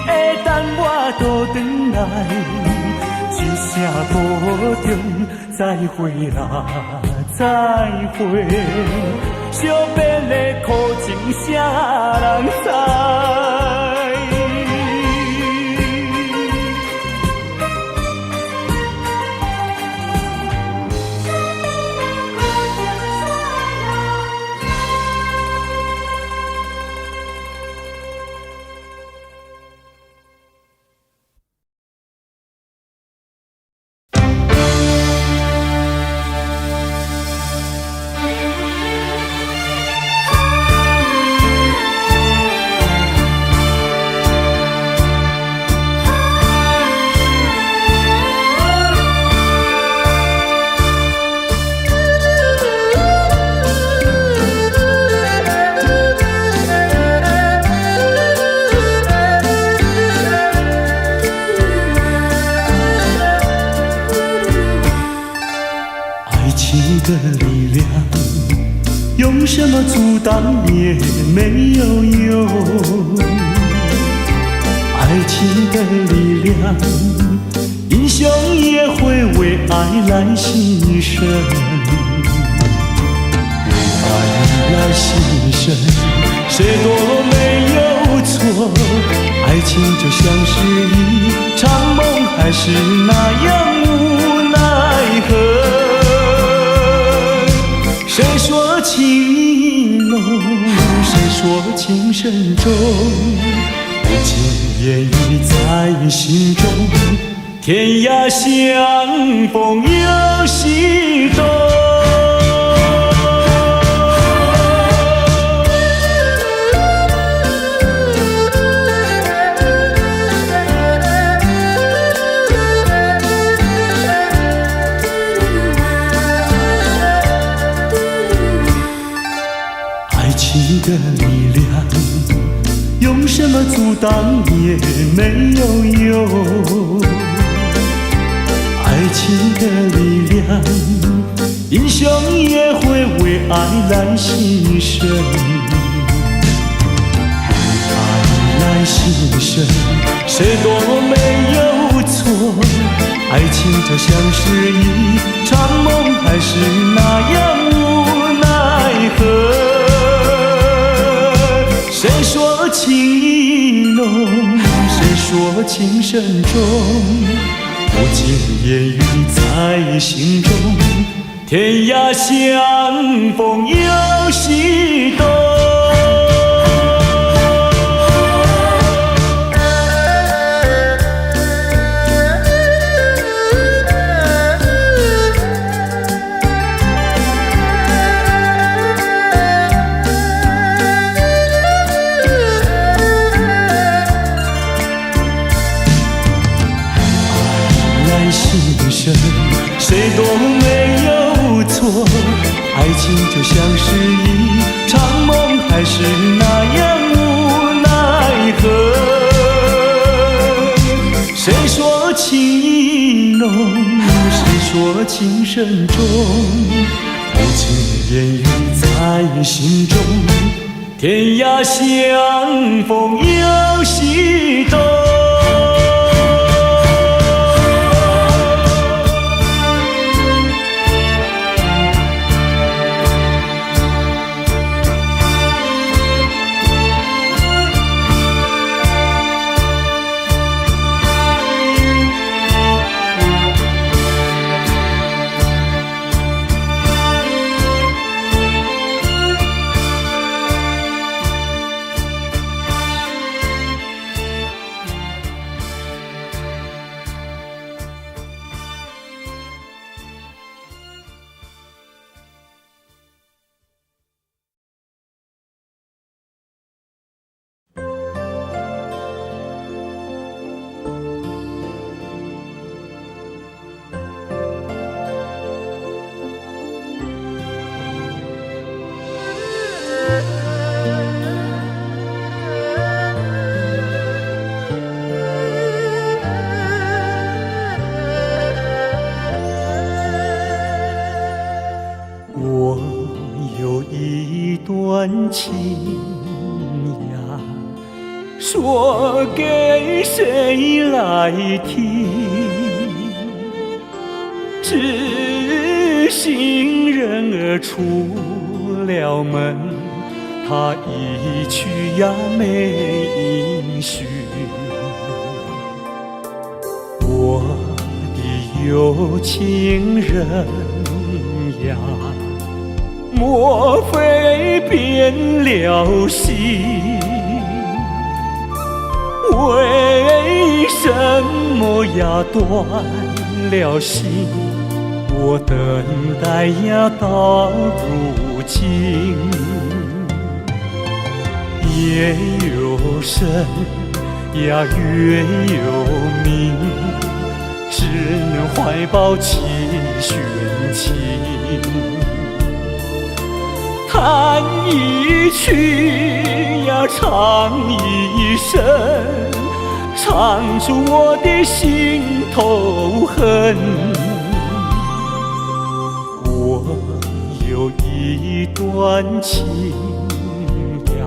会等我倒转来，一声保重，再会啦，再会，惜别的苦情啥人知？的力量，用什么阻挡也没有用。爱情的力量，英雄也会为爱来牺牲。为爱来牺牲，谁都没有错。爱情就像是一场梦，还是那样无奈何。谁说情意浓，谁说情深重，不尽言语在心中，天涯相逢有心动。的力量，用什么阻挡也没有用。爱情的力量，英雄也会为爱来牺牲。为爱来牺牲，谁都没有错。爱情就像是一场梦，还是那样无奈何。谁说情意浓，谁说情深重，不尽言语在心中，天涯相逢有心动。谁都没有错，爱情就像是一场梦，还是那样无奈何。谁说情意浓，谁说情深重，不尽言语在心中，天涯相逢有心动。情呀，说给谁来听？知心人儿出了门，他一去呀没音讯。我的有情人呀，莫非变了心？为什么呀断了心？我等待呀到如今，夜有深呀月有明，只能怀抱期寻情。弹一曲呀唱一声，唱出我的心头恨。我一段情呀，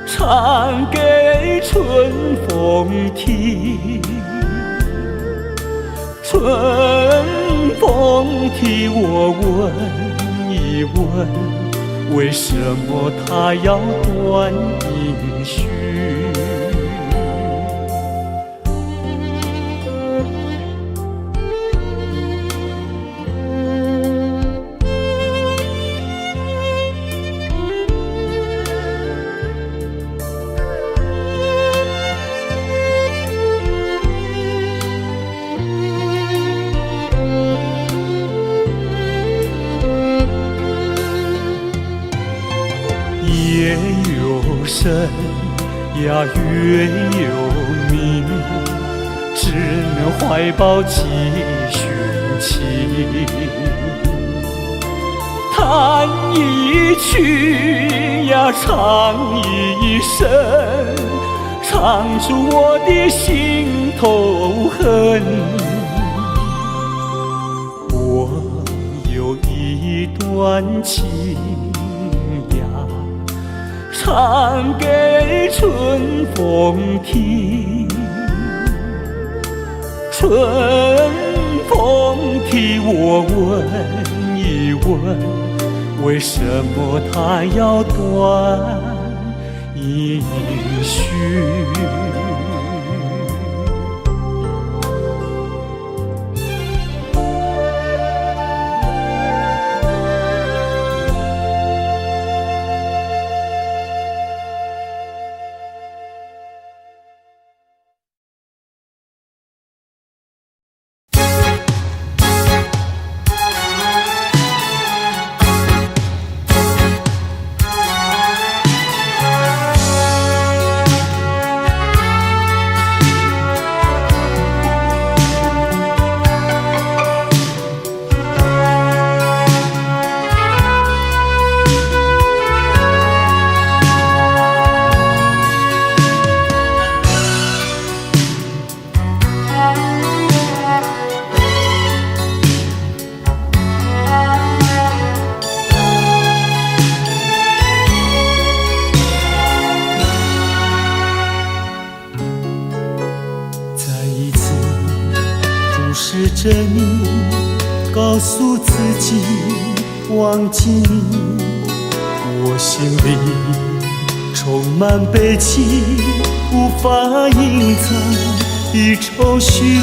唱给春风听。春风替我问一问，为什么它要断音讯？夜有深呀，月有明，只能怀抱寄寻情。弹一曲呀，唱一声，唱出我的心头恨。我有一段情，唱给春风听。春风替我问一问，为什么它要断音讯？视着你，告诉自己忘记你，我心里充满悲戚，无法隐藏的愁绪。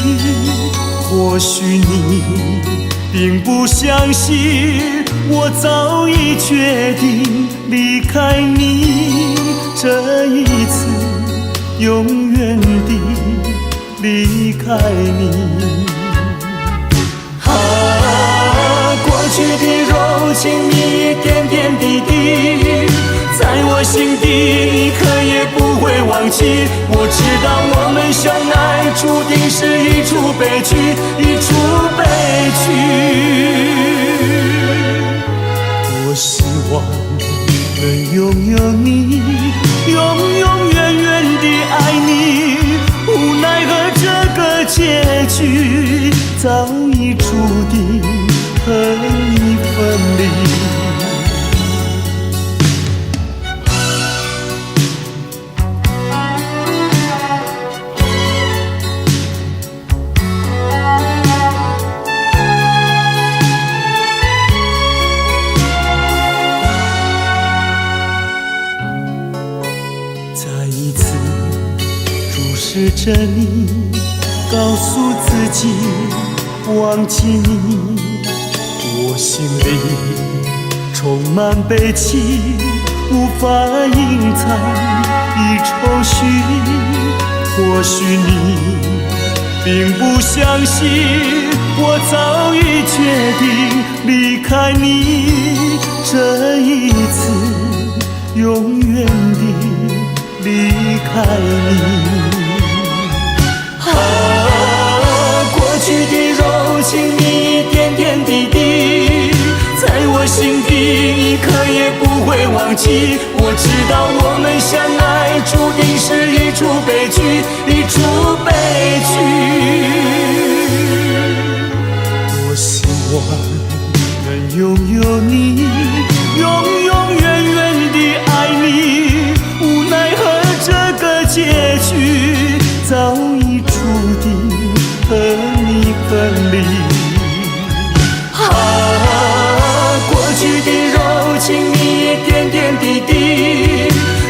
或许你并不相信，我早已决定离开你，这一次永远地离开你。过去的柔情蜜，点点滴滴，在我心底一刻也不会忘记。我知道我们相爱注定是一出悲剧，一出悲剧。我希望能拥有你，永永远远地爱你，无奈何这个结局早已注定和你分离。再一次注视着你，告诉自己忘记你，我心里充满悲戚，无法隐藏的愁绪。或许你并不相信，我早已决定离开你，这一次永远地离开你。过去的柔情蜜，点点滴滴，在我心底一刻也不会忘记。我知道我们相爱注定是一出悲剧，一出悲剧。我希望能拥有你，分离。过去的柔情蜜意点点滴滴，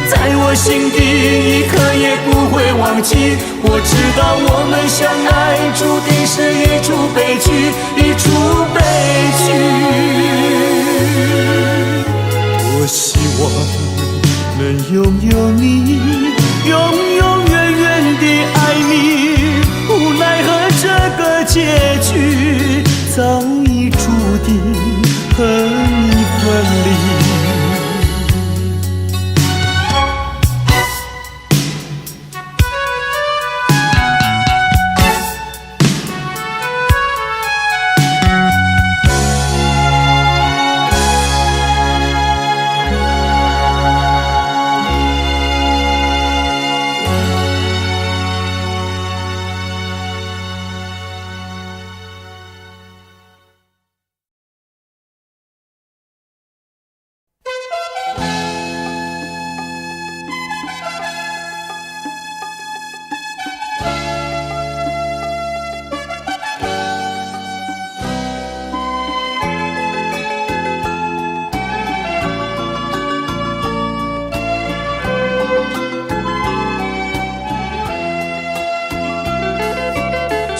在我心底一刻也不会忘记。我知道我们相爱注定是一出悲剧，一出悲剧。我希望能拥有你，永永远远地爱你，无奈何这个结局早已注定和你分离。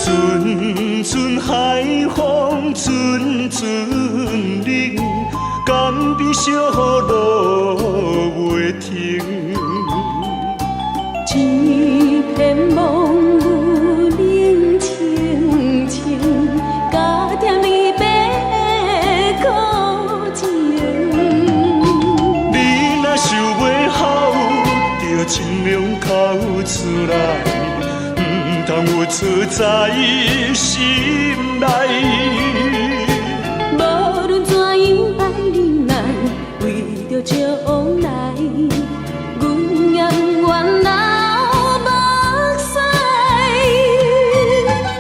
阵阵海风，阵阵冷，甘比烧路袂停。一片梦雾冷清清，加点你白苦情。你若想袂好，就尽量哭出来。当我出在心内，无论怎样爱忍耐，为着将来，阮也愿流目屎。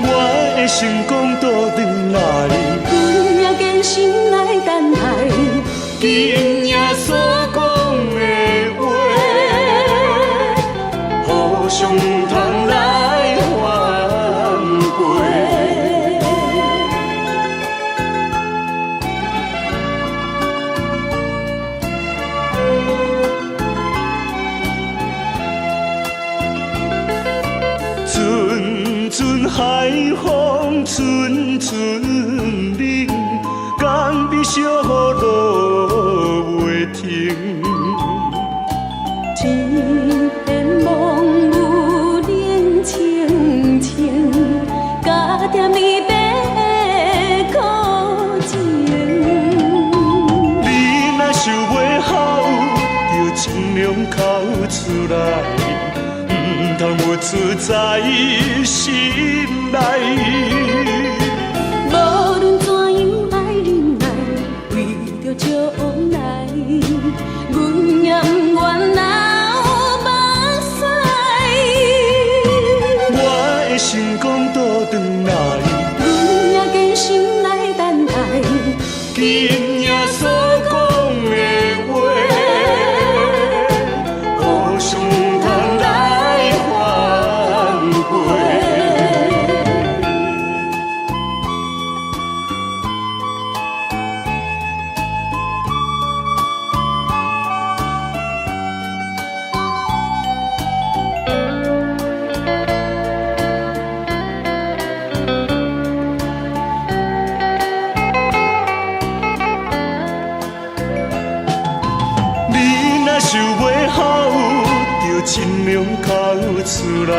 我的成功倒转来，阮也坚心来等待，今夜所讲的话，互相通来。阵阵海风，阵阵冷，甘比烧路袂停。一片梦雾冷清清，加点你白苦情。你若想袂好，就尽量哭出来。通我出在心内，无论怎样爱忍耐，为着将来，阮也不愿流目屎。我的成功倒转来，阮也坚心来等待，今夜所讲的话，互相通来。想袂好，就尽量哭出来，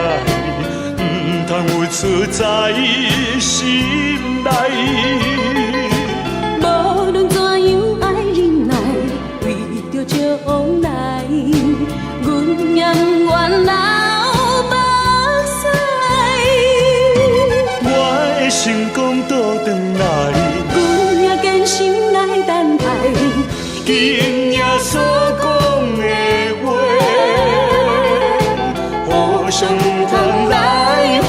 唔通有出在心内。无论怎样爱忍耐，为着将来，阮也不愿流目屎。我的成功倒转来，阮也坚心来等待，今夜所讲。相通来换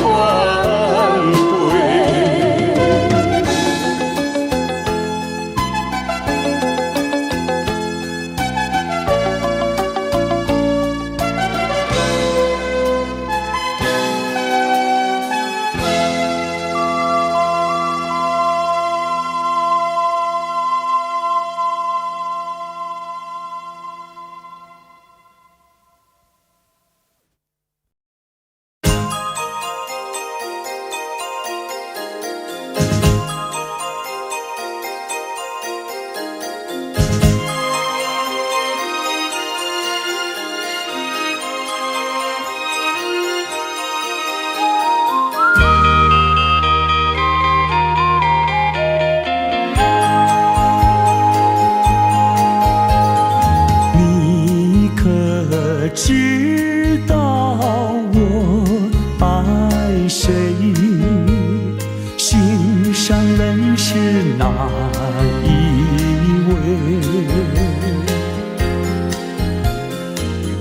上人是哪一位？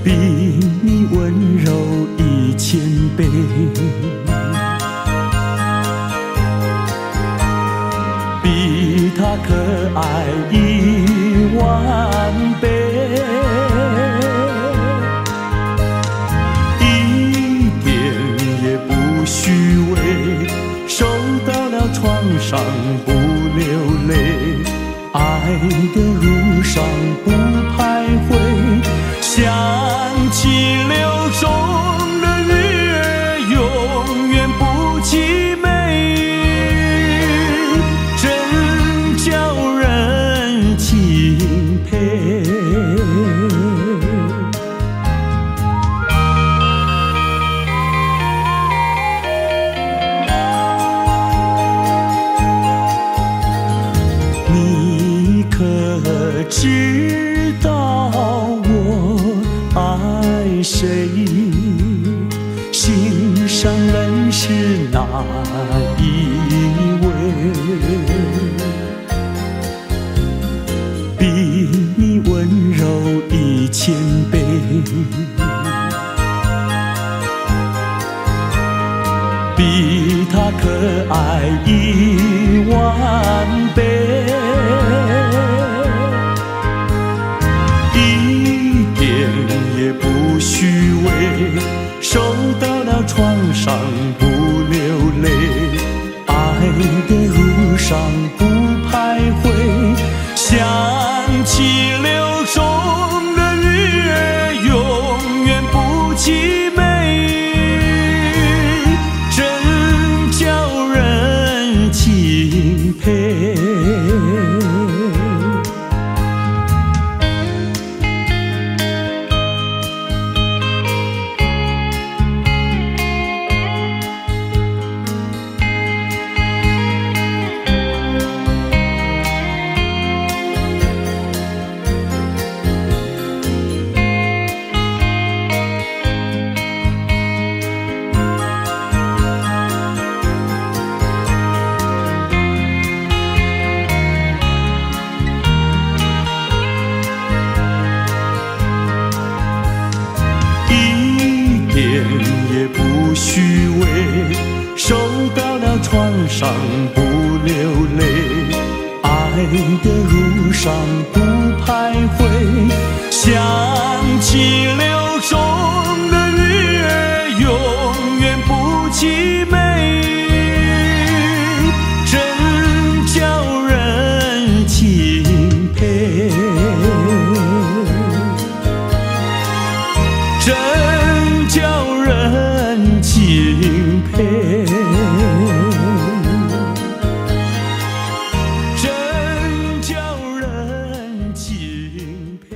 比你温柔1000倍，比他可爱10000倍，一点也不虚伪，受到了创伤不流泪，爱的路上不徘徊，想起流中的月永远不凄美，真叫人钦佩。你可知道我爱谁？心上人是哪一位？比你温柔1000倍，比他可爱10000倍，一点也不虚伪，受到了创伤不流泪，爱的路上不徘徊，想起流中的月永远不凄美，真叫人钦佩。也不虚伪，受到了创伤不流泪，爱的路上不徘徊，想起流中的月永远不凄美，真叫人钦佩，真叫人钦佩，真叫人钦佩。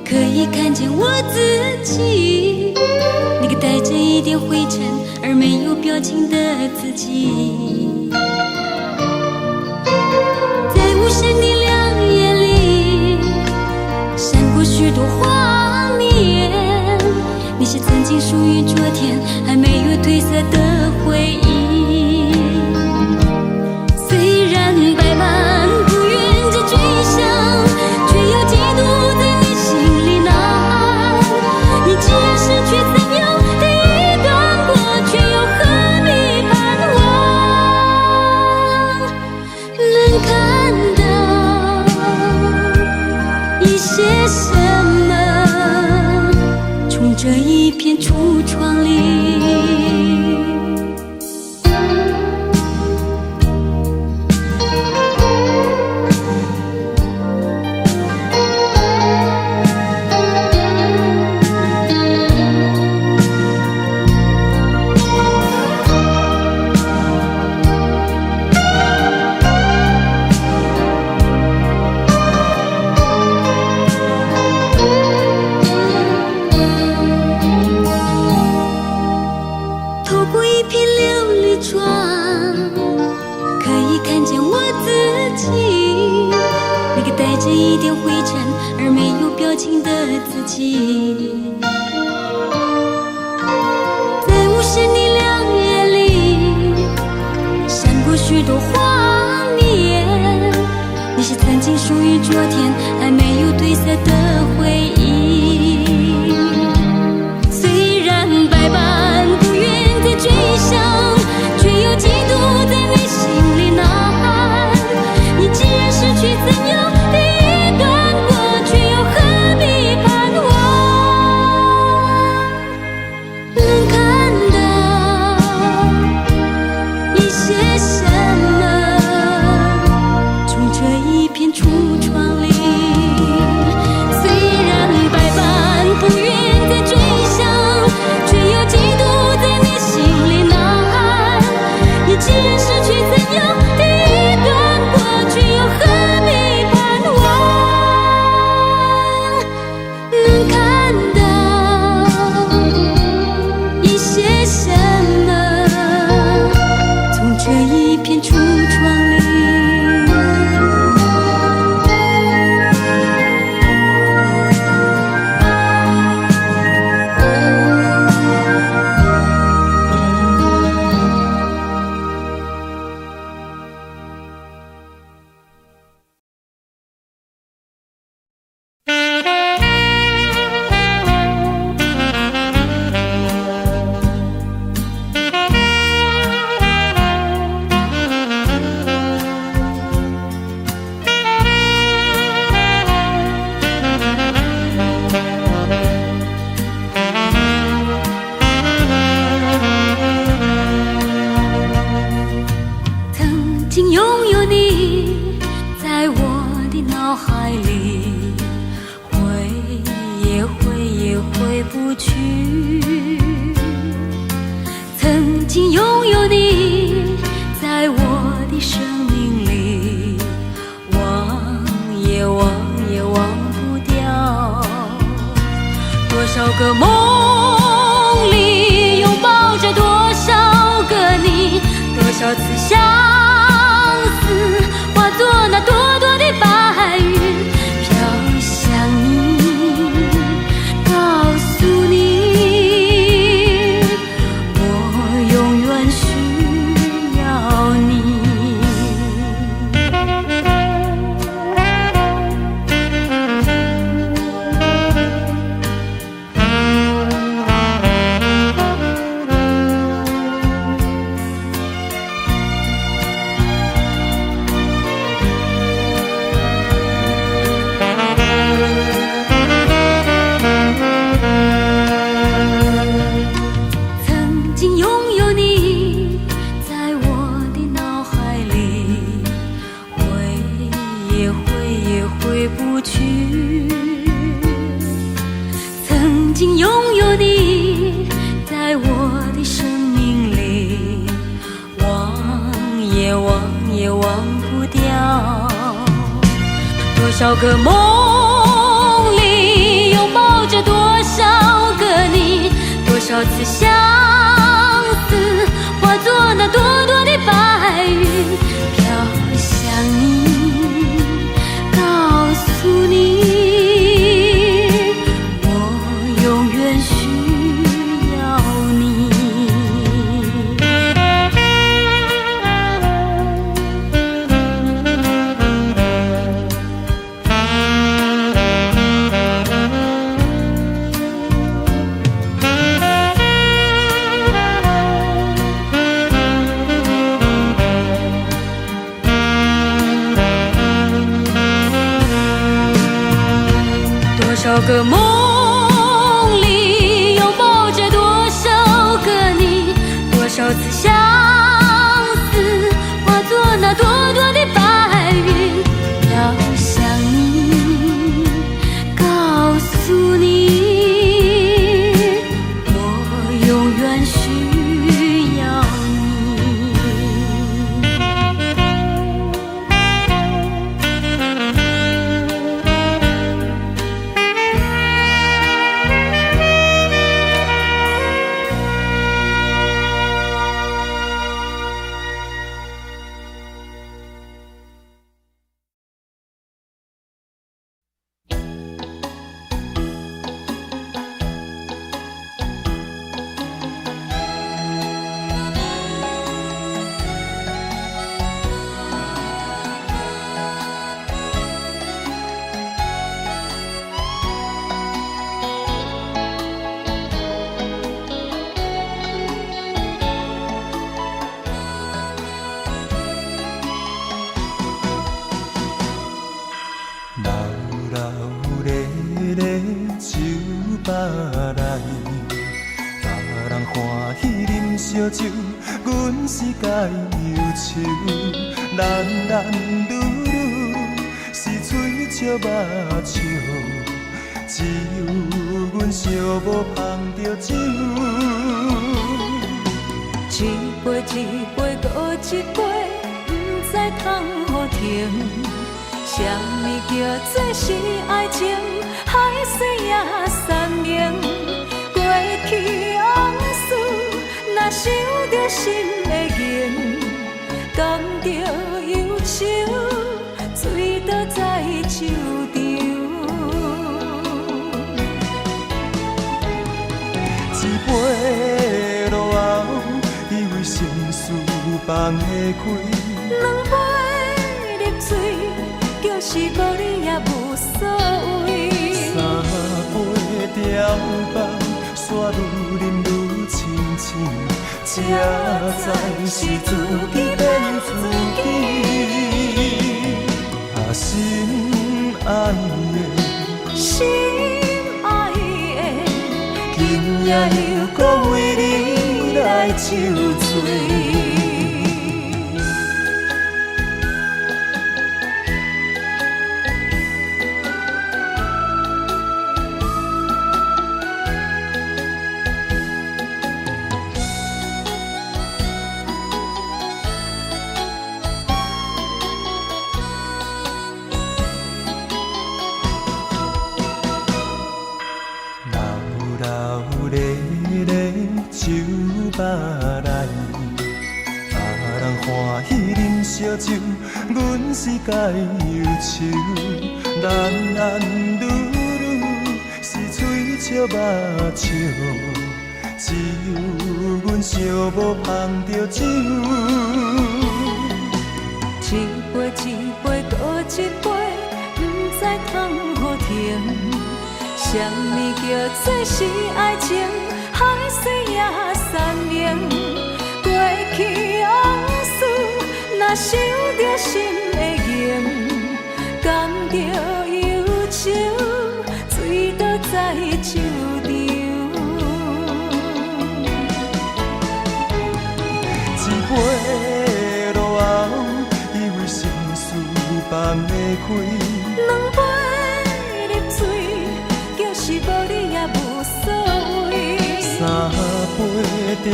可以看见我自己，那个带着一点灰尘而没有表情的自己，在无声的亮夜里闪过许多画面，那些曾经属于昨天还没有褪色的回忆，虽然百般不愿再追想，却又嫉妒在你心里呐喊。你既然失去曾有的一段过去，又何必彷徨？着一点灰尘而没有表情的自己。在无声的亮夜里，闪过许多画面，你是曾经属于昨天还没有褪色的回忆。虽然百般不愿再追想，却又嫉妒在内心里呐喊。你既然失去，怎样第一段过去，又何必盼望？能看到一些什么，从这一片橱窗里。虽然百般不愿再追想，却又嫉妒在你心里呐喊。你既然失去，怎样第一段过去，又何必盼望？能看到一些什么，从这一片橱窗里。曾经拥有你，在我的脑海里，回也回不去。曾经拥有你，在我的生命里，忘也忘不掉。多少个梦里拥抱着多少个你，多少次相思化作那朵朵的白云，飘向你，告诉你，我永远需要你。曾经拥有你，在我的脑海里，回也回不去。曾经拥有你，在我的生命里，忘也忘不掉。多少个梦里拥抱着多少个你，多少次相思化作那朵朵的白云，飘向你，告诉你，我永远需要你。多少个梦里拥抱着多少个你，多少次相思化作那朵朵的白云，飘向你，告诉你，我永远需要你。吧来。大人欢喜啉烧酒，阮是解忧愁。男男女女是嘴笑目笑，只有阮寂寞捧着酒。一杯一杯搁一杯，不知通何停。什么叫做是爱情？海水也山明。过去往事，若想着心会凝，感着忧愁，醉倒在酒场。一杯落后，以为心事放会开。两杯入嘴，就是无你也无所谓。三杯调放，煞愈啉愈清醒，才知是自己变自己。啊，心爱的，心爱的，今夜又搁为你来酒醉。酒吧来，大人欢喜啉烧酒，阮是解忧愁。男男女女是嘴笑目笑，只有阮寂寞捧着酒。一杯一杯搁一杯，不知通何停。什么叫做是爱情？海水也山明。过去往事，若想着心会凝，感着忧愁，醉倒在酒场。一杯落后，以为心事放会开。两杯入嘴，就是无你也无所谓。三杯调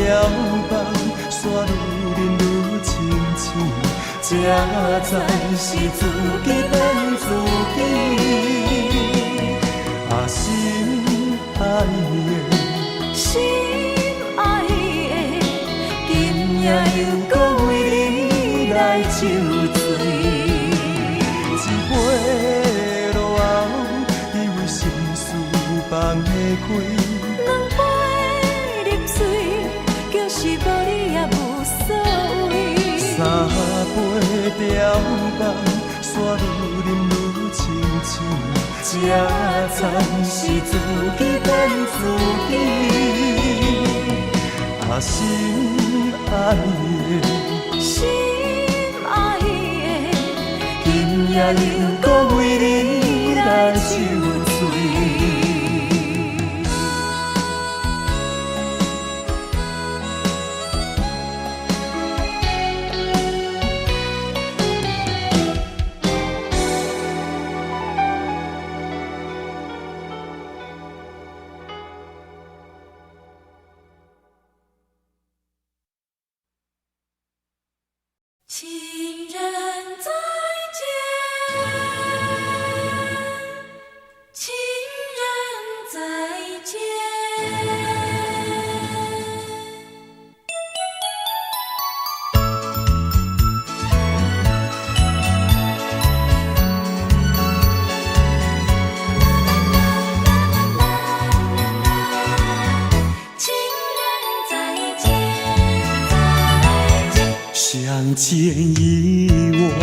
放，煞愈啉愈清醒，才知是自己变自己。啊，心爱的，心爱的，今夜又搁为你来酒醉。一杯落后，以为心事放会开。两杯入嘴，就是无你也无所谓。三杯调放，煞愈啉愈清醒，才知是自己变自己。啊，心爱的，心爱的，今夜又搁为你来酒醉。情人再见，情人再见。情人再见，再见。相见已晚，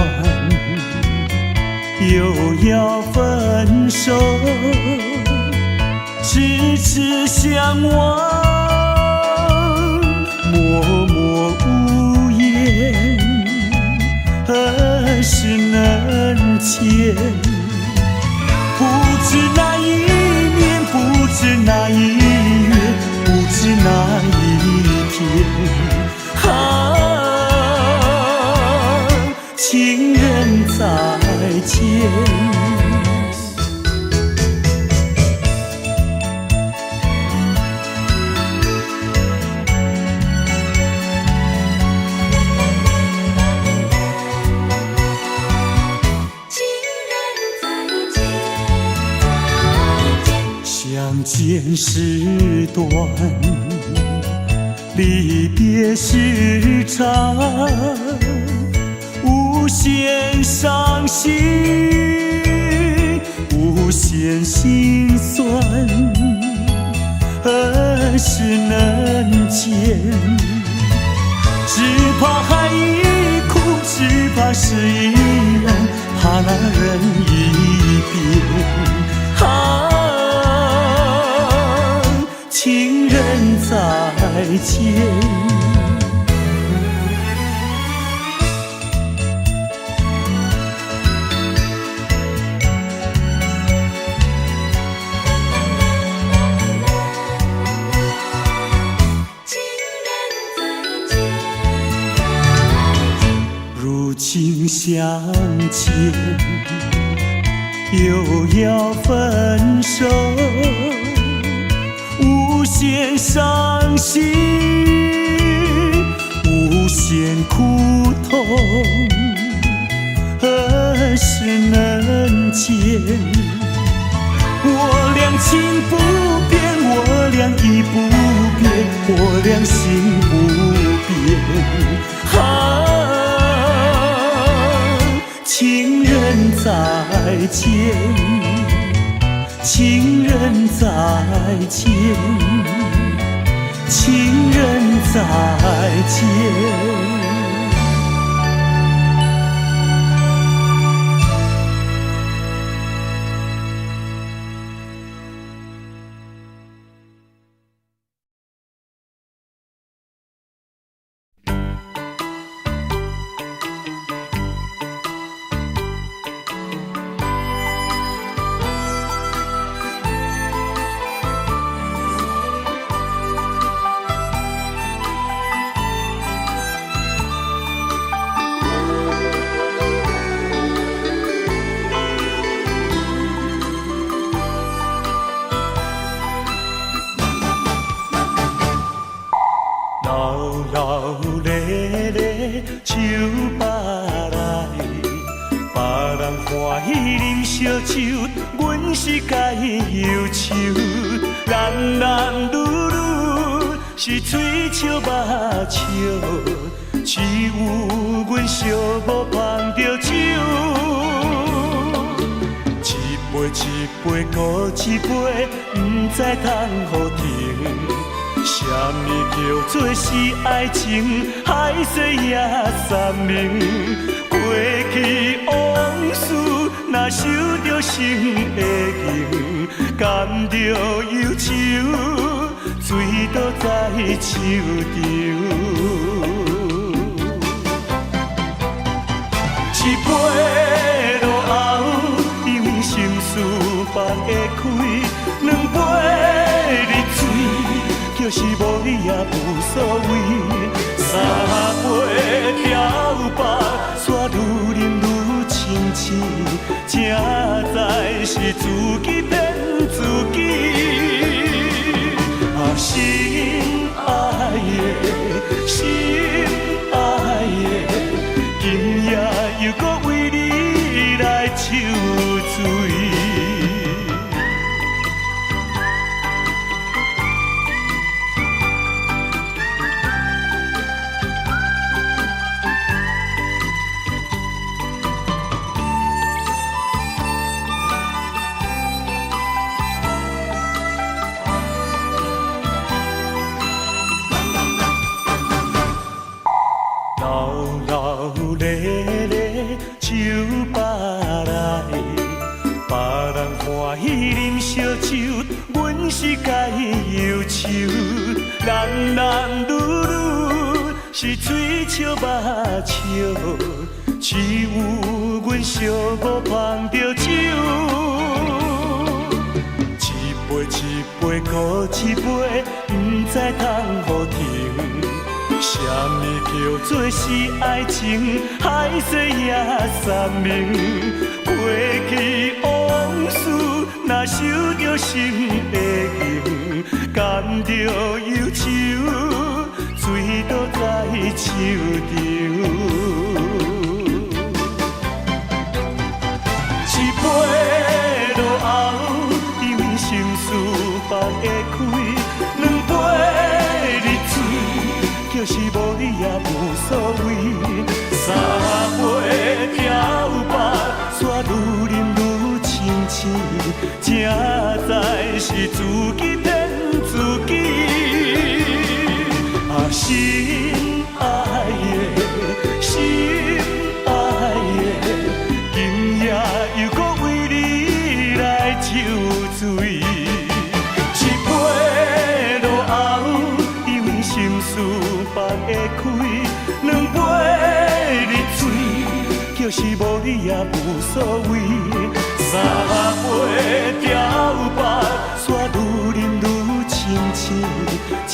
又要分手，痴痴相望，默默无言，何时能见？不知哪一年，不知哪相见时短，离别时长，无限伤心，无限心酸，何时能见？只怕海已枯，只怕事已难，怕那人已变。情人再见。如今相见，又要分手。无限伤心，无限苦痛，何时能见？我俩情不变，我俩意不变，我俩心不变。情人再见。情人再见，情人再见。手把来，别人欢喜啉烧酒，阮是该忧愁。男男女女是嘴笑目笑，只有阮寂寞捧着酒。一杯一杯搁一杯，不知通何停。什么叫做是爱情？海誓也三明。过去往事，若受着心的刑，甘着忧愁，醉倒在手中。一杯落后，因心事放会开；两杯入嘴，就是无你也无所谓。三杯调白，煞愈饮愈清醒，正在是自己骗自己。心爱的，心爱的，今夜又搁为你来受罪。手把来，别人欢喜啉烧酒，阮是该忧愁。男男女女是嘴笑目笑，只有阮寂寞捧着酒。一杯一杯搁一杯，不知通何停。什什么叫做是爱情？海誓也三明，过去往事若受着心的刑，甘着忧愁，醉倒在树场。一杯落后，因为心事放会开；两杯入嘴，就是无你也无所谓。三杯调白，煞愈饮愈清醒，正在是自己骗自己。啊，心爱的，心爱的。今夜又搁为你来酒醉，一杯落后，因为心事放会开；两杯入嘴，就是无你也无所谓。三杯调白，煞愈饮愈清醒，正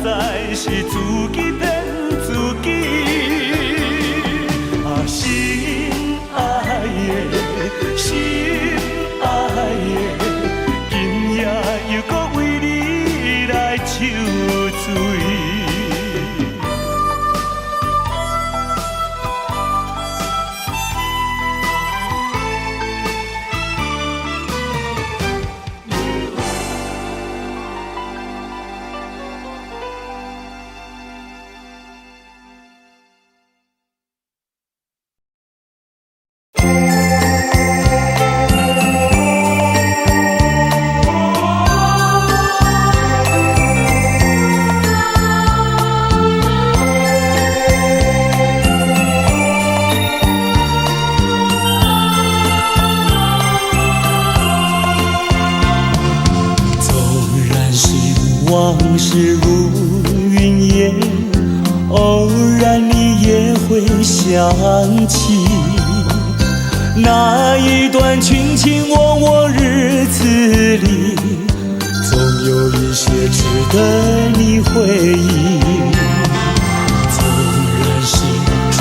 在是自己骗自己。啊，心爱的，心爱的，今夜又搁为你来酒醉。往事如云烟，偶然你也会想起那一段卿卿我我日子里，总有一些值得你回忆。纵然心注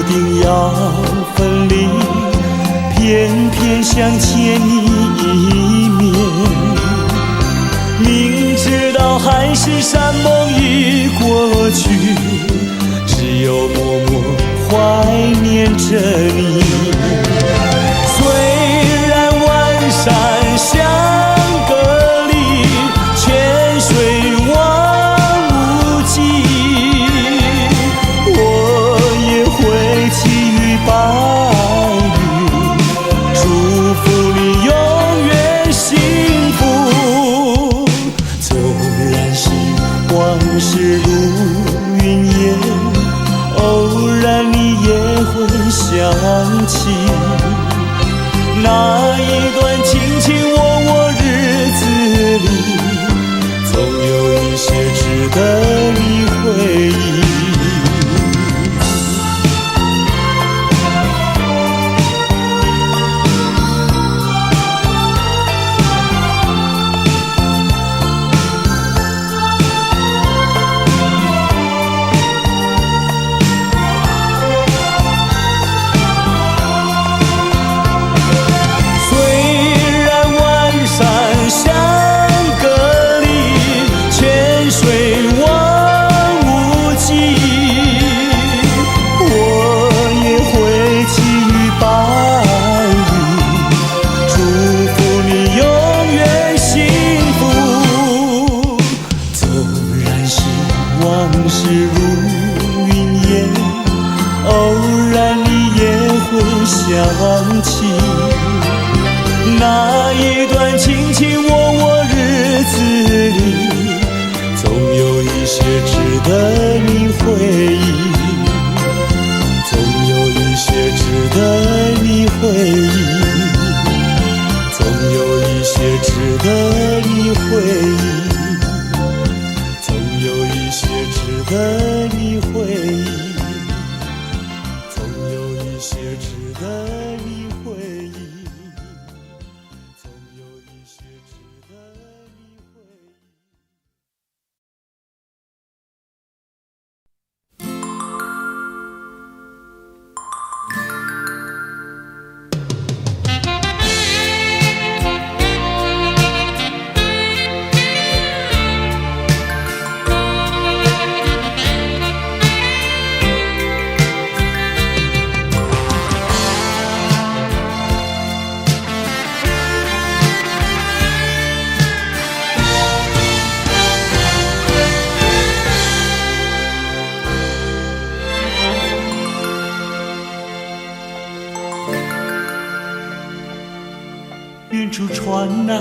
定要分离，偏偏想见你一面。明知道海誓山盟已过去，只有默默怀念着你。虽然万山相隔离，泉水望无际，我也会寄予白云，祝福你永远幸福。往事如云烟，偶然你也会想起那一段卿卿我我日子里，总有一些值得你回忆。往事如云烟，偶然你也会想起那一段卿卿我我日子里，总有一些值得你回忆，总有一些值得你回忆，总有一些值得你回忆，总有一些值得你回忆，总有一些值得你回忆，总有一些值得你回忆。远处传来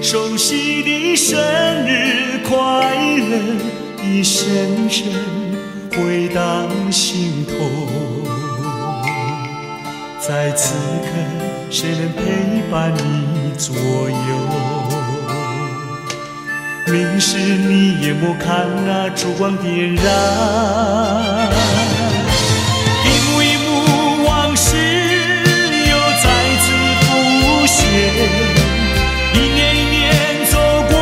熟悉的生日快乐，一声声回荡心头。在此刻，谁能陪伴你左右？明是你眼眸看那烛光点燃，一幕一幕往事又再次浮现，一年一年走过，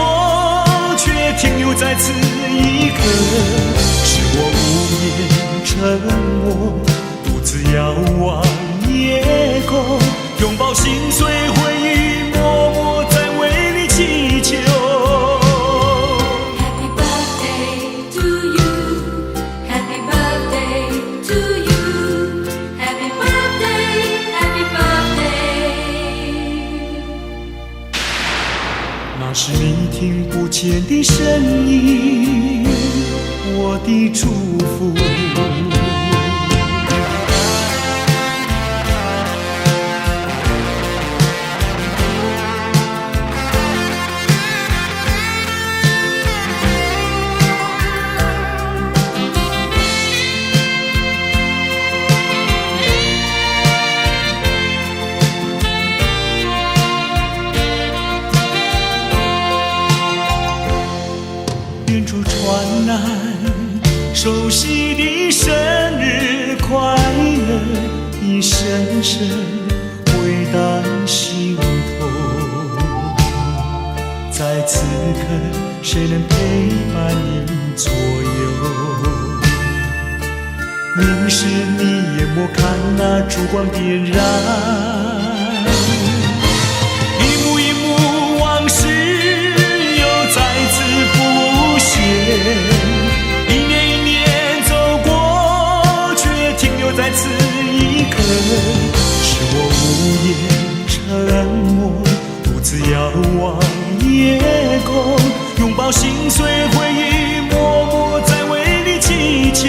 却停留在此一刻。是我无言沉默，独自遥望夜空，拥抱心碎回忆，默默在为你祈求。那是你听不见的声音，我的祝福。远处传来熟悉的生日快乐，一声声回荡心头。在此刻，谁能陪伴你左右？明是你眼眸看那烛光点燃，一幕一幕往事又再次浮现，一年一年走过，却停留在此一刻。是我无言沉默，独自遥望夜空，拥抱心碎回忆，默默在为你祈求。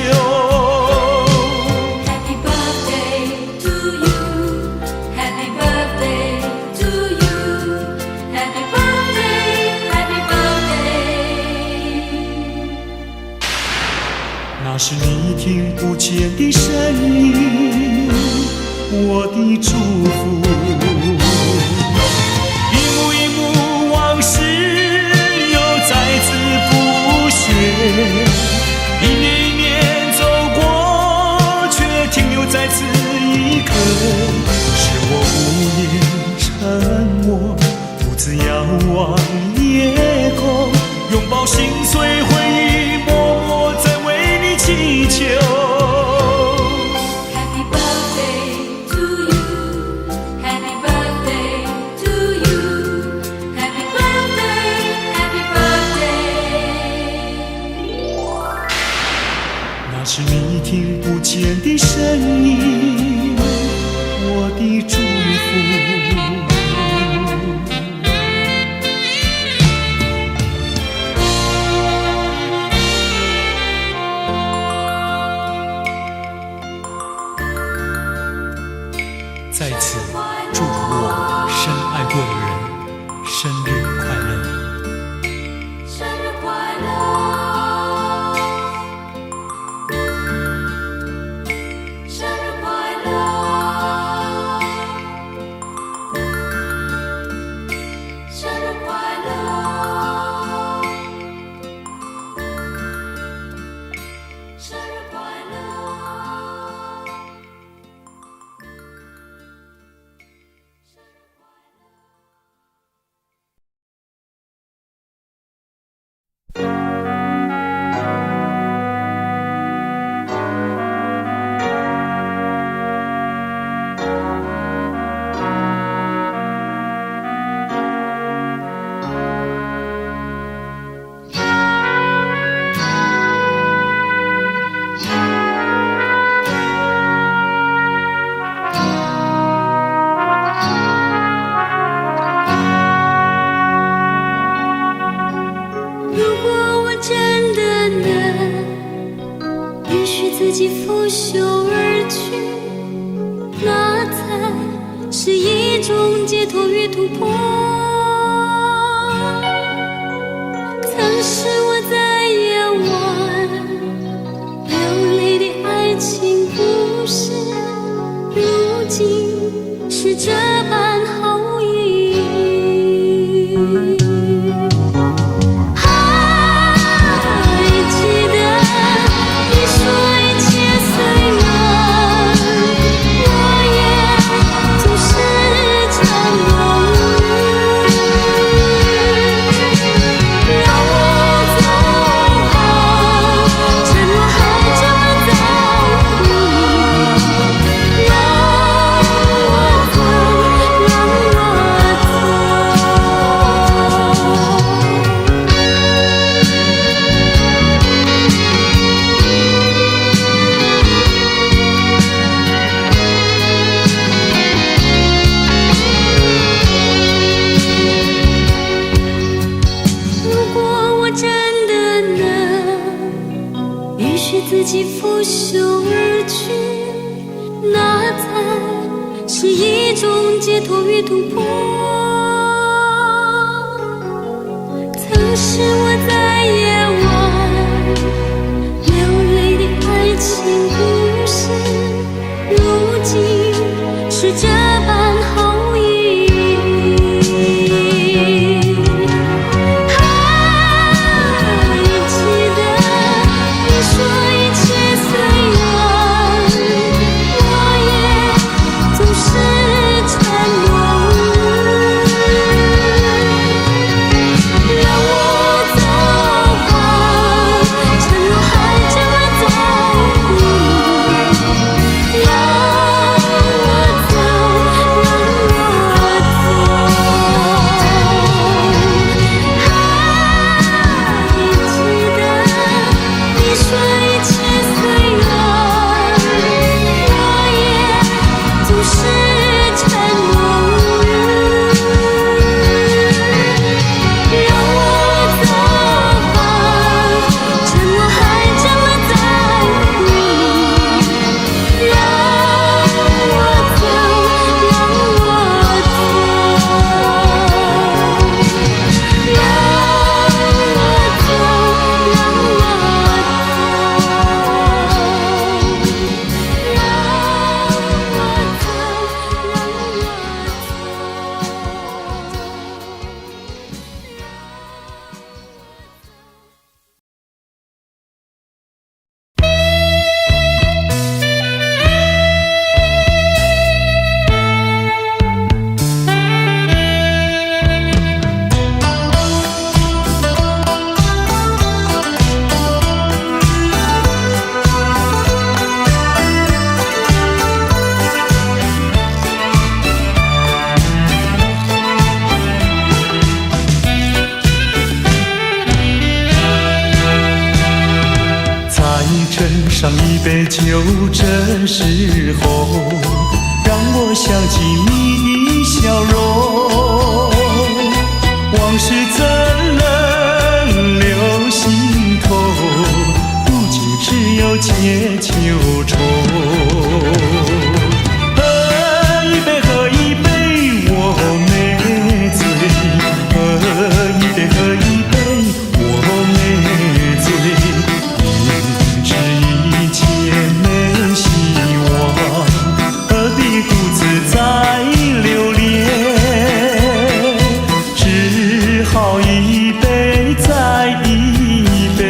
那是你听不见的声音，我的祝福。一幕一幕往事又再次浮现，一年一年走过，却停留在此一刻。是我无言沉默，独自遥望夜空，拥抱心碎回忆，默默在为你祈求。Happy birthday to you, Happy birthday to you, Happy birthday, Happy birthday。那是你听不见的声音，我的祝福。在此祝福我深爱过的人生日快乐。生日快乐，生日快乐，生日快乐，生日快乐。自己拂袖而去，那才是一种解脱与与突破。曾是我在夜晚流泪的爱情故事，如今是这般好意。还记得你说一切随缘，我也总是沉默。让我走吧，沉默还这么在意。让我走，让我如果我真的能允许自己拂袖而去，那才是一种解脱与突破。曾是我在夜晚流泪的爱情故事，如今是这般好意。还记得你说一切随缘，我也总是沉默。让我走吧，沉默还这么在意。让我走，上一杯酒，这时候让我想起你的笑容。往事怎能留心头？如今只有解忧愁。喝一杯，喝一杯，我没醉。喝一杯，喝一杯，我没醉。明知一切没希望，何必独自再留恋？只好一杯再一杯，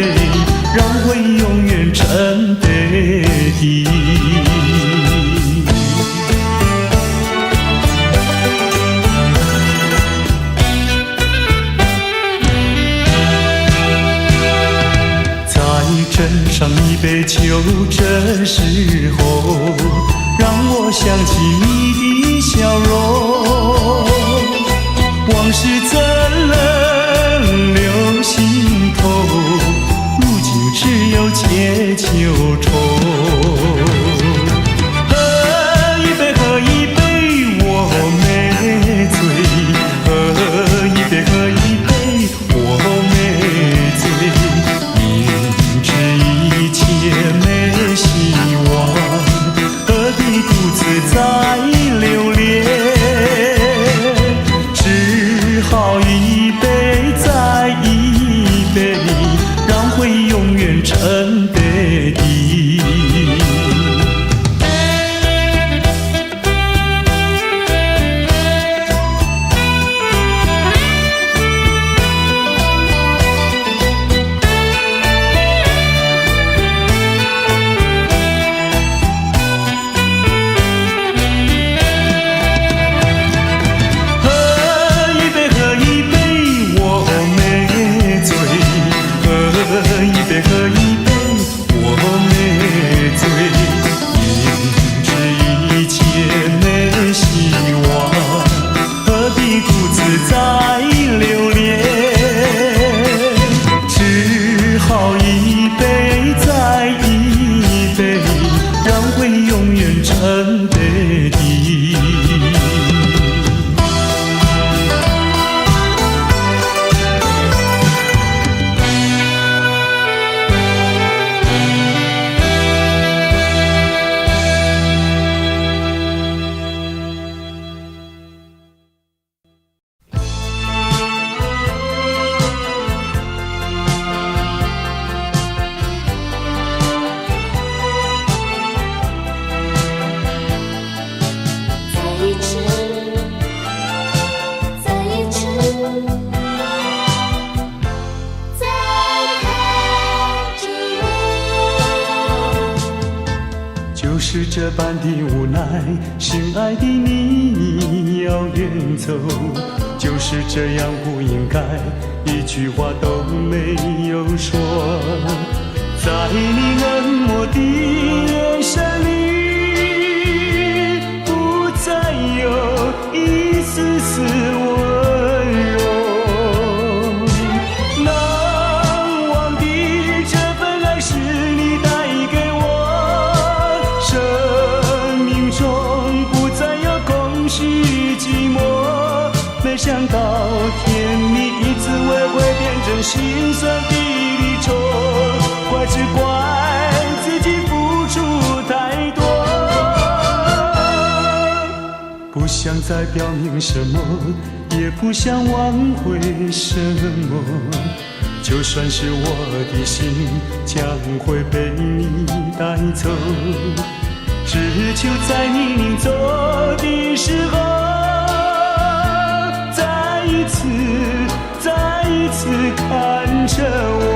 让回忆永远沉杯底。斟上一杯酒，这时候让我想起你的笑容。往事怎能留心头？如今只有解忧愁。喝一杯，喝一杯，我没醉。喝一杯，喝一杯，我没醉。一切没希望，何必独自再留恋？你独自在留恋，只好一杯再一杯，让回忆永远沉杯底。就是这般的无奈，心爱的你要远走，就是这样不应该，一句话都没有说。在你冷漠的眼神里，不再有一丝丝温柔。难忘的这份爱是你带给我，生命中不再有空虚寂寞。没想到甜蜜的滋味会变成心酸的离愁，怪只怪自己付出太多。不想再表明什么，也不想挽回什么，就算是我的心将会被你带走，只求在你临走的时候，再一次看着我。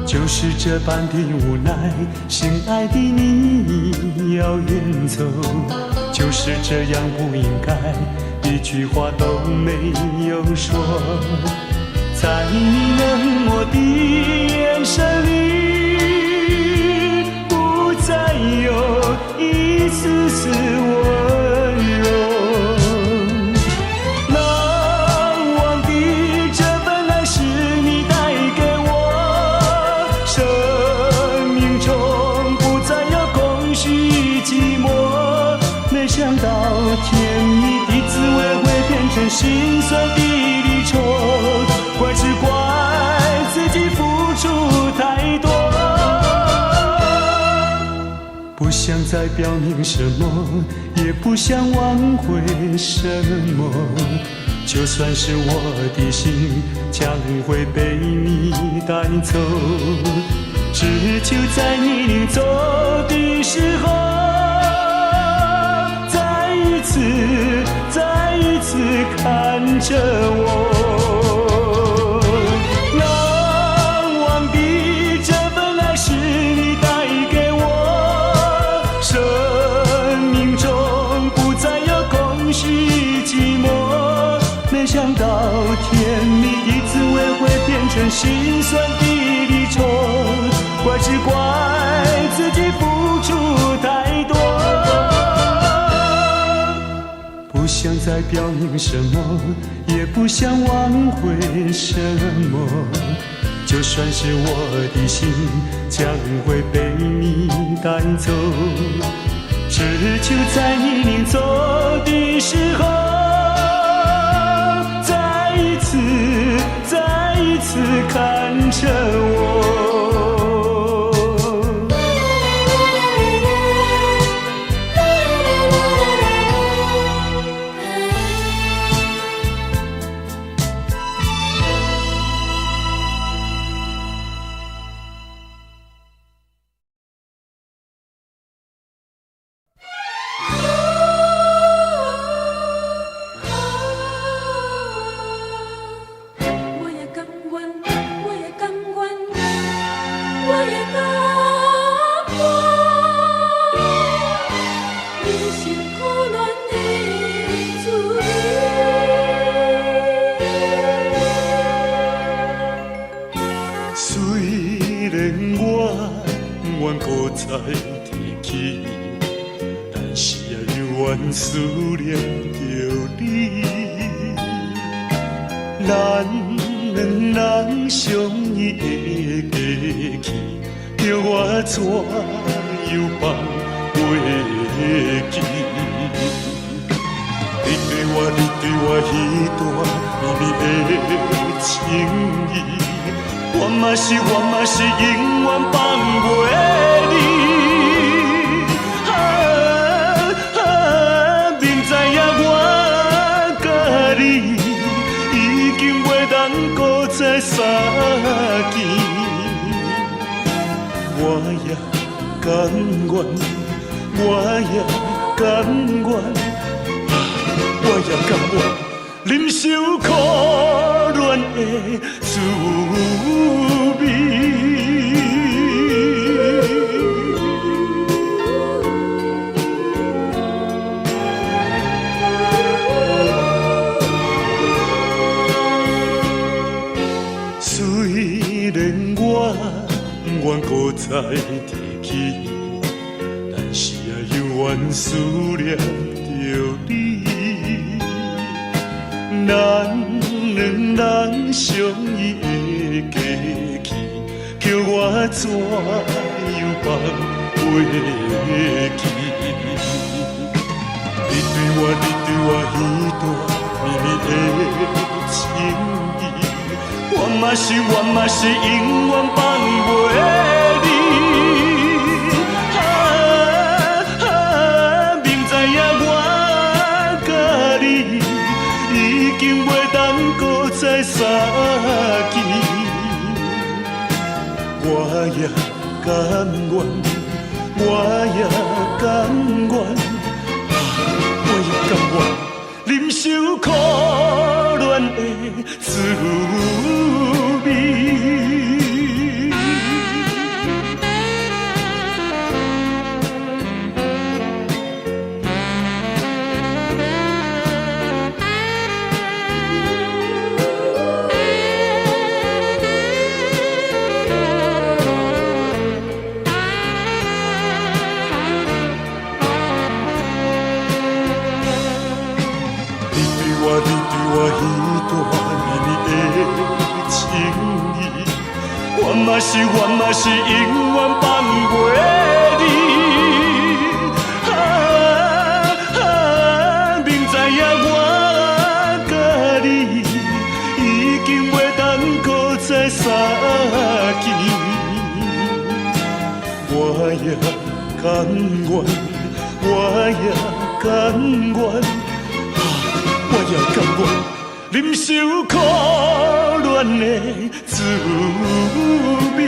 就是这般的无奈，心爱的你要远走，就是这样不应该，一句话都没有说。在你冷漠的眼神里，不再有一丝丝温柔。没想到甜蜜的滋味会变成心酸的离愁，怪只怪自己付出太多。不想再表明什么，也不想挽回什么，就算是我的心将会被你带走，只求在你临走的时候，再一次看着我。难忘的这份爱是你带给我，生命中不再有空虚寂寞。没想到甜蜜的滋味会变成心酸的离愁，怪只怪自己付出太多。不想再表明什么，也不想挽回什么，就算是我的心将会被你带走，只求在你临走的时候，再一次看着我。我也甘愿，我也甘虽然我愿搁再提起，但是永远思念着你。咱两人相依的过去，叫我怎样放袂记？你对我彼段绵绵的情意，我嘛是永远放袂你。明知影我甲你已经袂当搁再相见，我也甘愿，我也甘愿。我也甘愿忍受苦恋的滋味。虽然我愿搁再提起，但是永远思念着你。咱两人相依的过去，叫我怎样放袂记？你对我彼段绵绵的情意，我嘛是永远放袂你。明知影我甲你已经袂当搁再相见，我也甘愿，我也甘愿，我也甘愿忍受苦恋的滋味。我嘛是永远放袂你。明知影我甲你已经袂当搁再相见，我也甘愿，我也甘愿，我也甘愿忍受苦恋的滋味。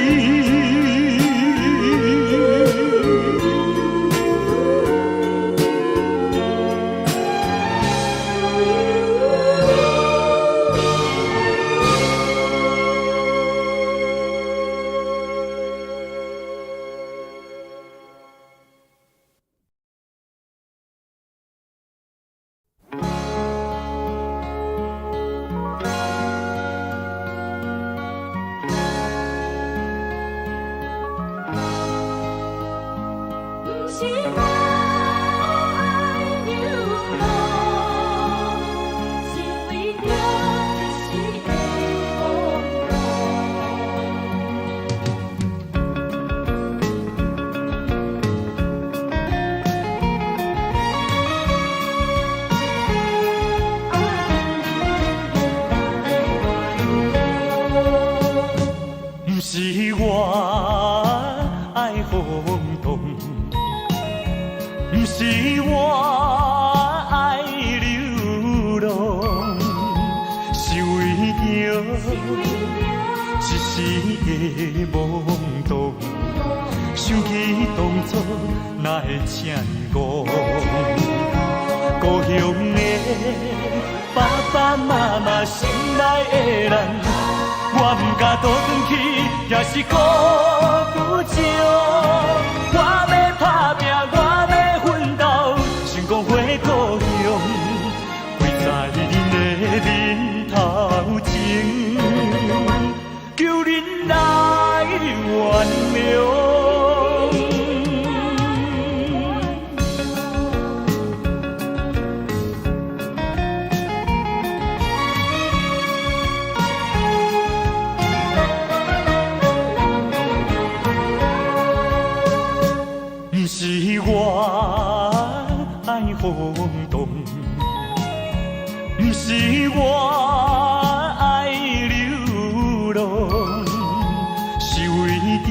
求恁来。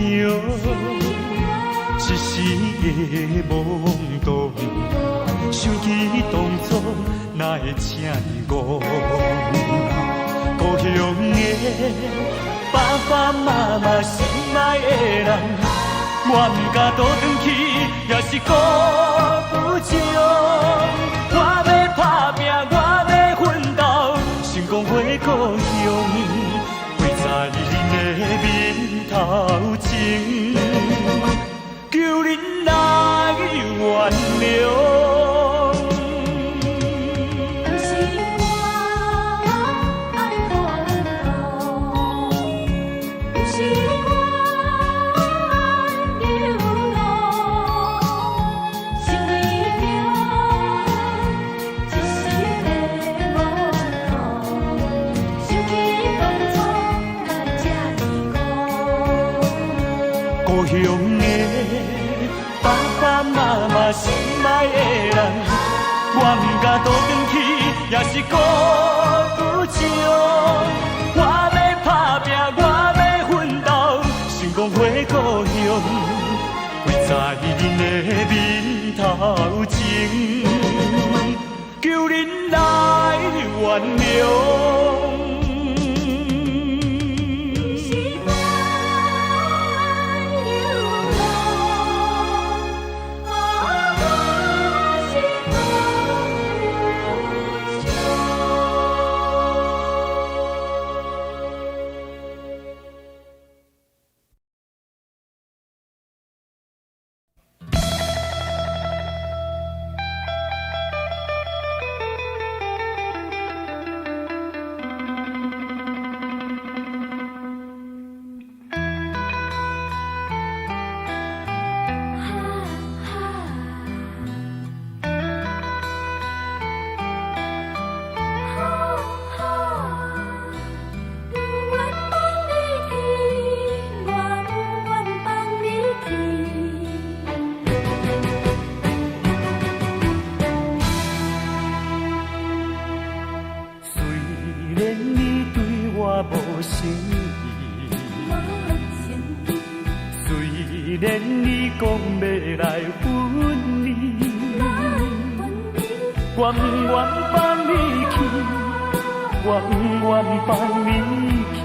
一时的懵懂，想起当初哪会这呢戆？故乡的爸爸妈妈心爱的人，我不敢倒转去，也是顾不上。我要打拼，我要奋斗，成功回故乡，陪在恁的面头前，求恁来原谅。故乡的爸爸妈妈心爱的人，我不敢倒转去，也是顾不上。我要打拼，我要奋斗，成功回故乡，陪在恁的面头前，求恁来原谅。虽然你讲要来分离，我不愿放你去，我不愿放你去。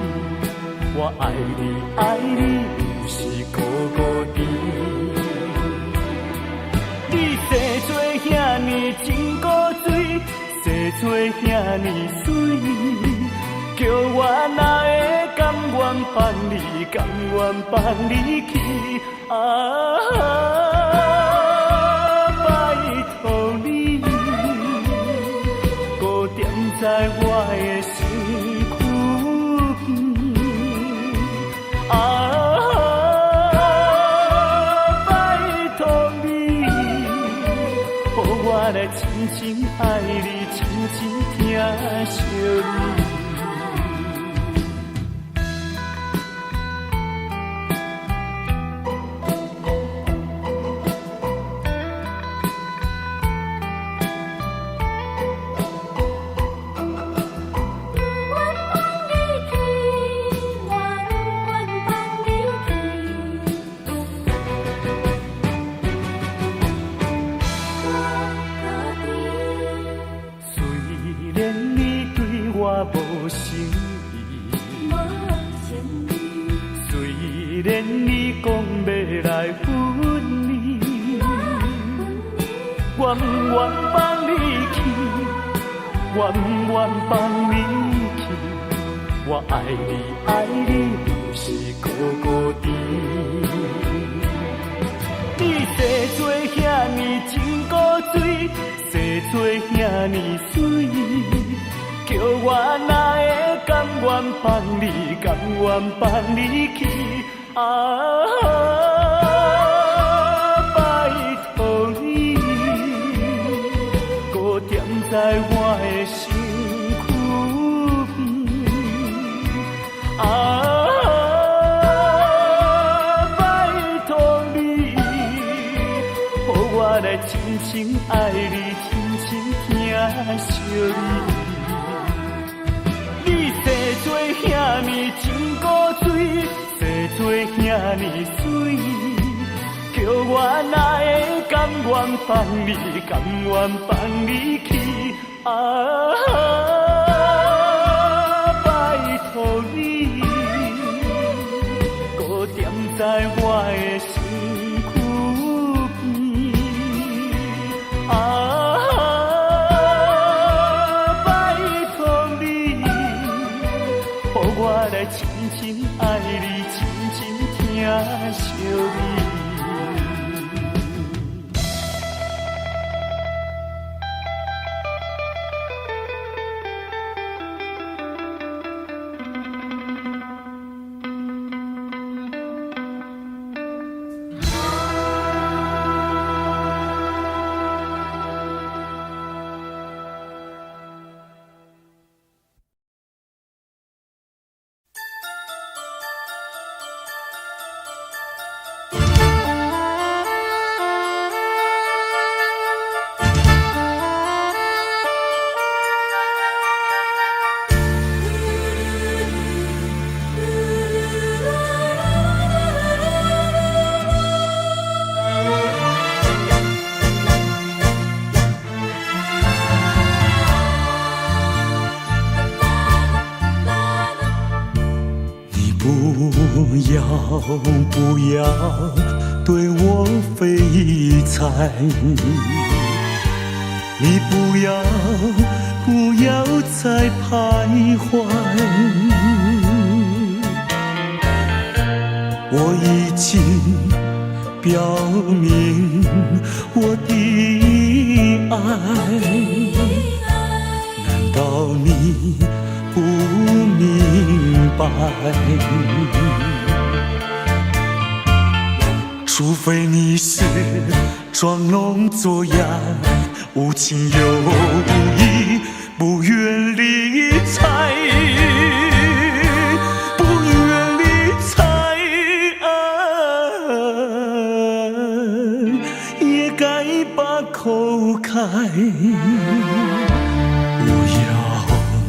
我爱你，爱你，有时孤孤单。你生做遐尼真古锥，生做遐尼水。叫我哪会甘愿放你，甘愿放你去？拜托你，搁踮在我的身躯边。拜托你，予我来深深爱你，深深疼惜你。无诚意，虽然你讲要来分离，我不愿放你去，我不愿放你去。我爱你，爱你，就是孤孤单。你生做遐尼真古锥，生做遐尼水。叫我哪会甘愿放你，甘愿放你去？拜托你，搁踮在我的身躯边。拜托你，予我来深深爱你，深深疼惜你。你生做遐尼真古锥，生做遐尼水，叫我哪会甘愿放你，甘愿放你去？拜托你，搁踮在我的身躯边。拜托你，予我来深深爱你，深深疼惜你。不要对我非猜，你不要再徘徊，我已经表明我的爱，难道你不明白？除非你是装聋作哑，无情又无义，不愿理睬，不愿理睬，也该把口开。不要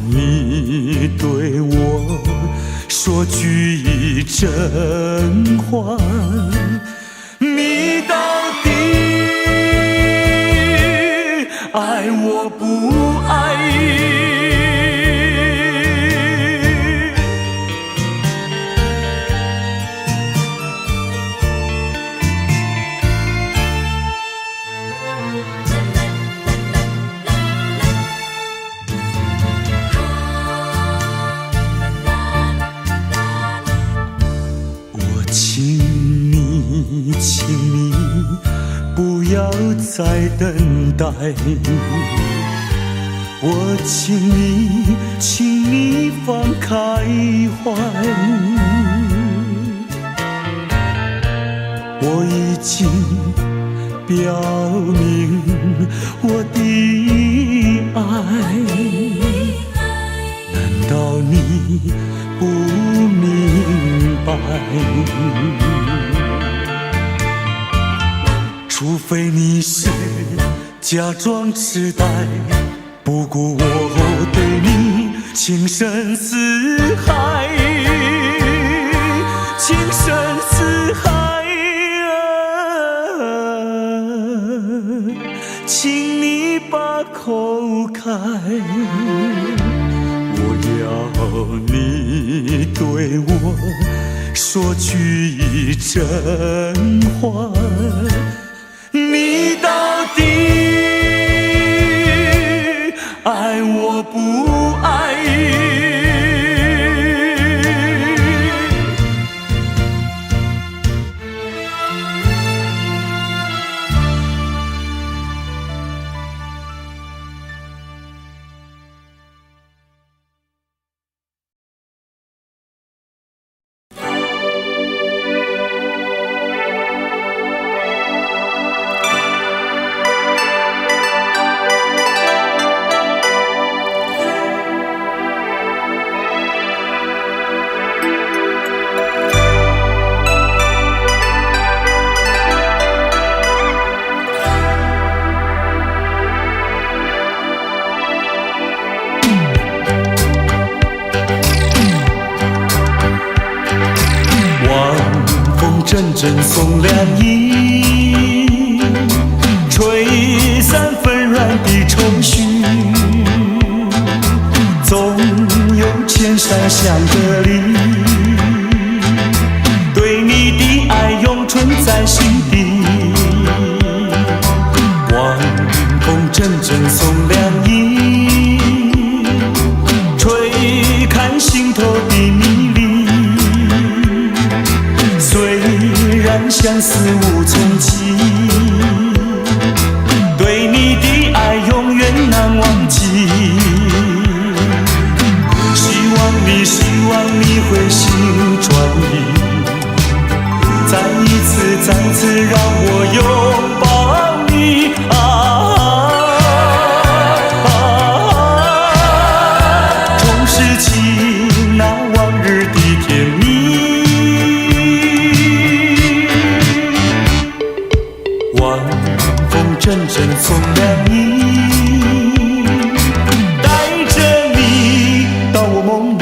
你对我说句真话。你到底爱我不爱？我请你不要再等待，我请你放开怀，我已经表明我的爱，难道你不明白？除非你是假装痴呆，不顾我对你情深似海，情深似海，请你把口开。我要你对我说句真话。你到底爱我不爱？阵阵送凉意，吹散纷乱的愁绪。总有千山相隔离，对你的爱永存在心底。晚风阵阵送凉意，吹看心头的迷离。虽然相思无从起，对你的爱永远难忘记。希望你会心转意，再一次再次让我拥抱你重拾起那往日的甜蜜。晚风阵阵送凉意，带着你到我梦里。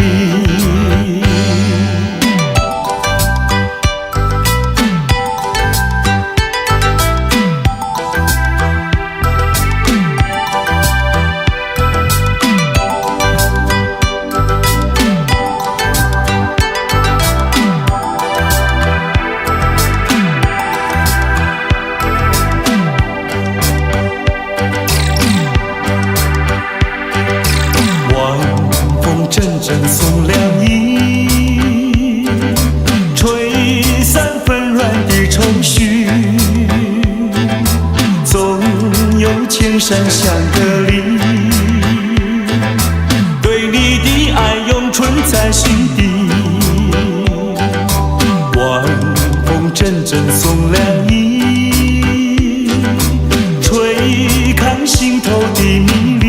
送凉意，吹散纷乱的愁绪。总有千山相隔离，对你的爱永存在心底。晚风阵阵送凉意，吹看心头的迷离。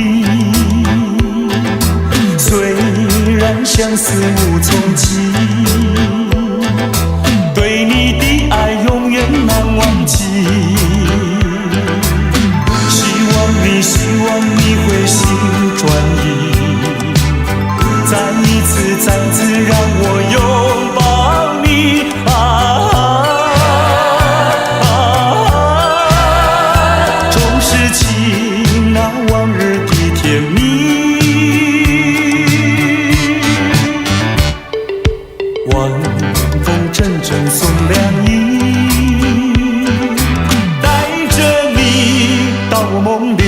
虽然相思无从起，对你的爱永远难忘记。希望你会心转意，再一次再次让我拥抱你重拾起那往日的甜蜜。晚风阵阵送凉意，带着你到我梦里。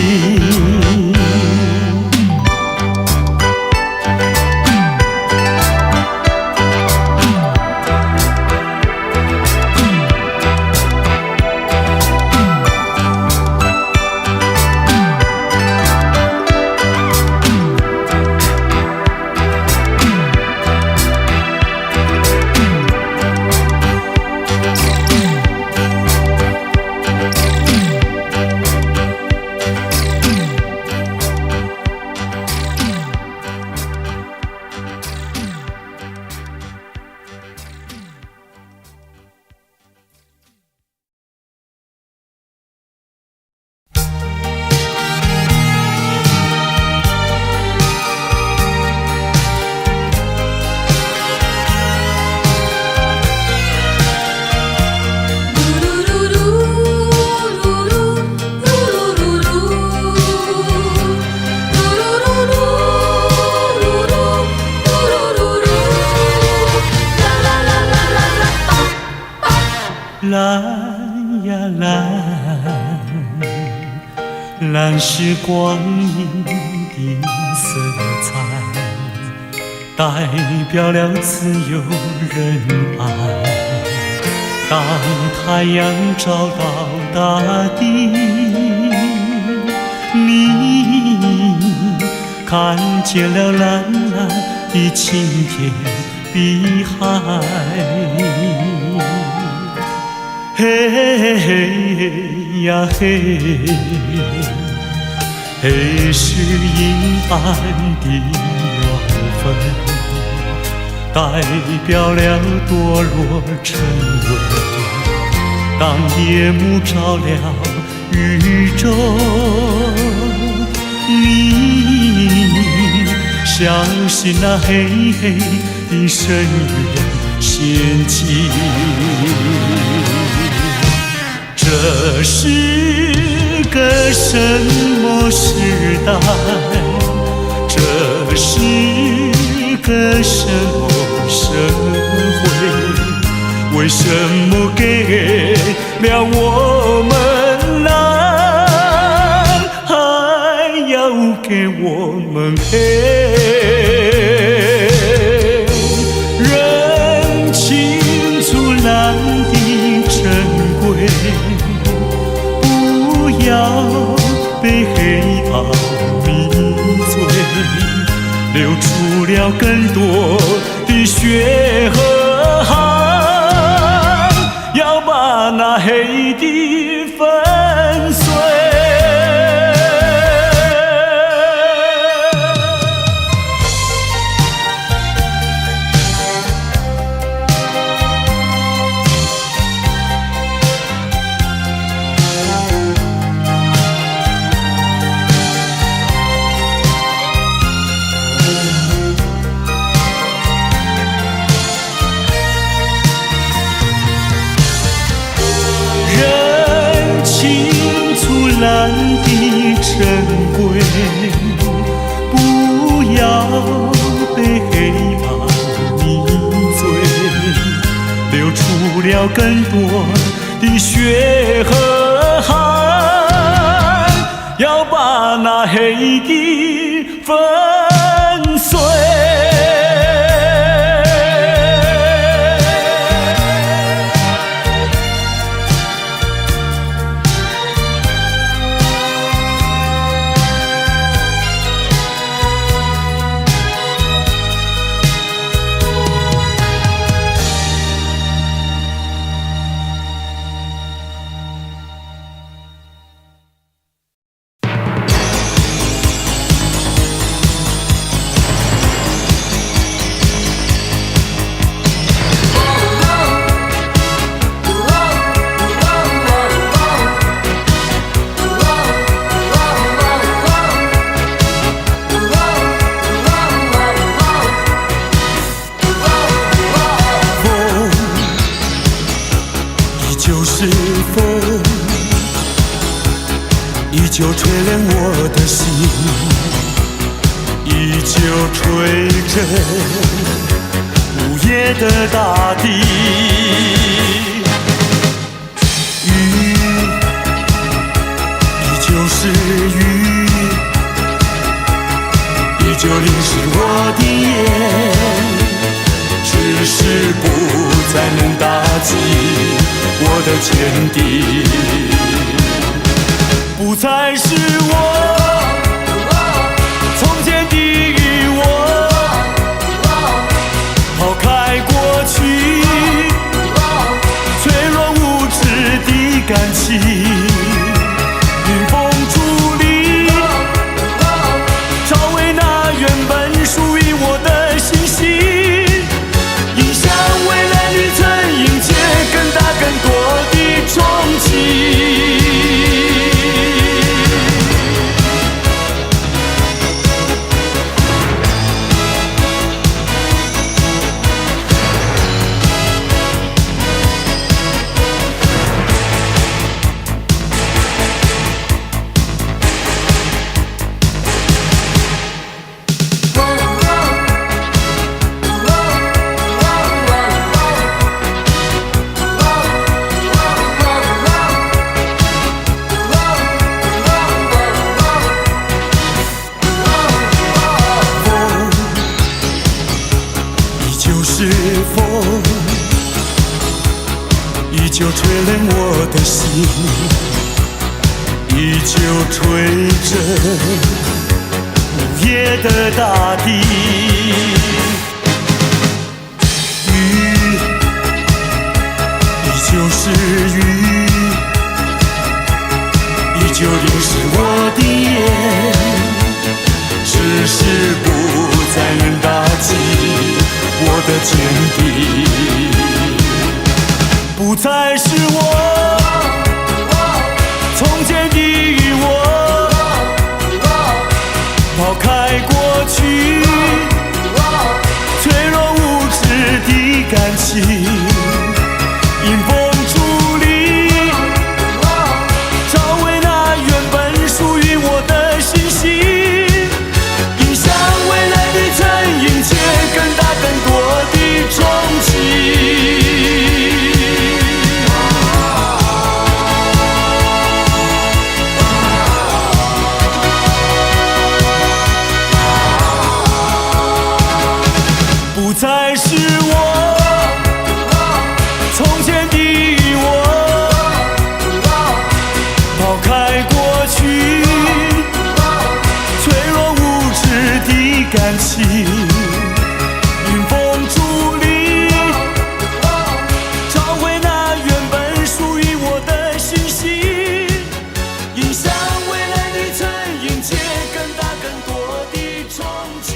蓝呀蓝，蓝是光阴的色彩，代表了自由仁爱。当太阳照到大地，你看见了蓝蓝的青天碧海。嘿嘿呀嘿，黑是阴暗的缘分，代表了堕落沉沦。当夜幕照亮宇宙，你相信那黑黑的深渊陷阱。这是个什么时代？这是个什么社会？为什么给了我们蓝，还要给我们黑？认清楚蓝的珍贵，不要被黑暗迷醉，流出了更多的血和汗，要把那黑的粉碎。蓝的珍贵，不要被黑暗迷醉，流出了更多的血和汗，要把那黑的粉碎。依旧吹亮我的心，依旧吹着午夜的大地。雨依旧是雨，依旧淋湿我的眼，只是不再能打击我的坚定。不再是我从前的我，抛开过去脆弱无知的感情，迎风伫立，找回那原本属于我的信心，迎向未来旅程，迎接更大更多的憧憬。依旧吹冷我的心，依旧吹着午夜的大地。雨依旧是雨，依旧淋湿我的眼，只是不再能打击我的坚定。不再是我从前的我，抛开过去脆弱无知的感情，迎风伫立，的我，抛开过去脆弱无知的感情，迎风伫立，找回那原本属于我的讯息，迎向未来的曾迎接更大更多的冲击。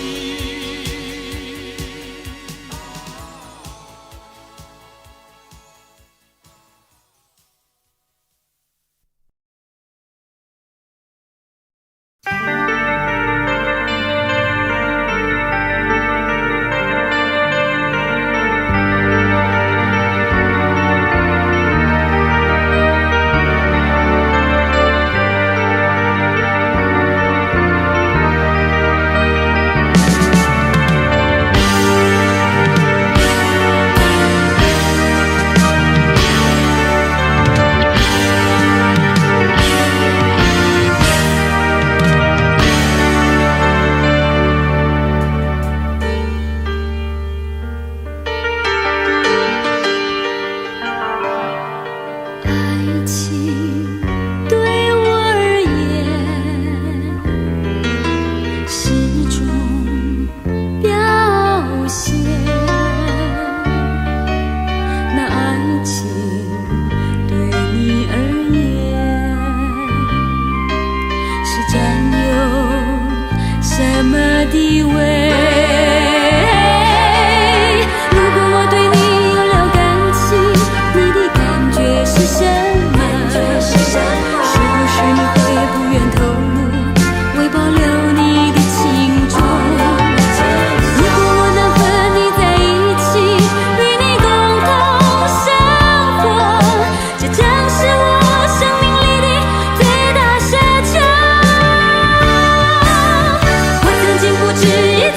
我曾经不止一次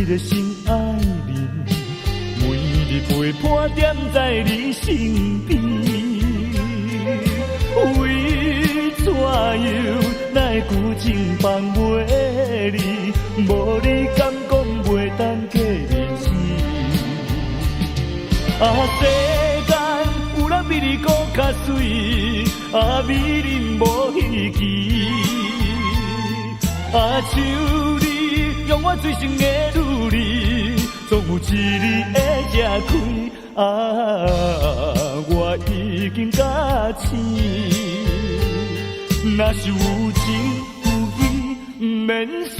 个心爱人，每日陪伴踮在你身边。为怎样奈旧情放袂离？无你敢讲袂当过日子？世间有人比你搁较水，美人无稀奇。像你，用我最深的努力，总有一日会吃开。我已经甲醒，若是有情有义，免随。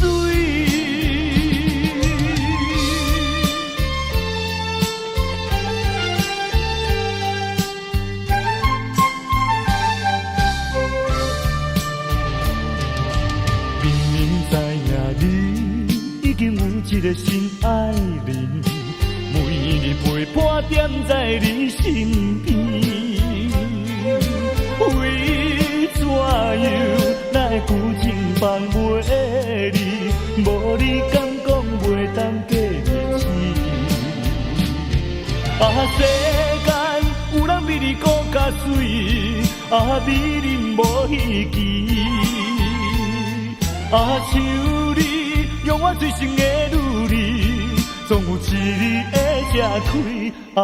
一个心爱人，每日陪伴踮在你身边。为怎样奈旧情放袂离？无你敢讲袂当过日子？世间有人比你搁较水，美人无稀奇。像你。用我最深的努力，总有一日会吃开。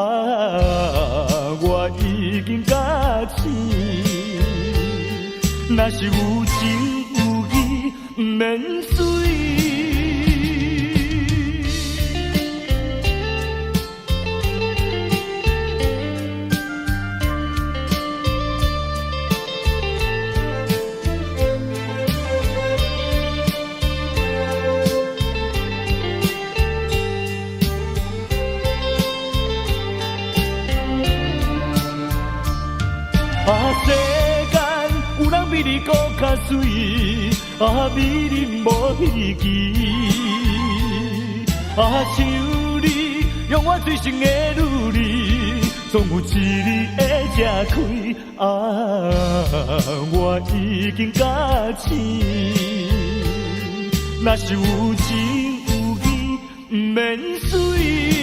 我已经甲醒，若是有情有义，免随。世间有人比你搁较水，美人无稀奇。像你，用我最深的努力，总有一日会吃开。我已经甲醒，若是有情有义，免随。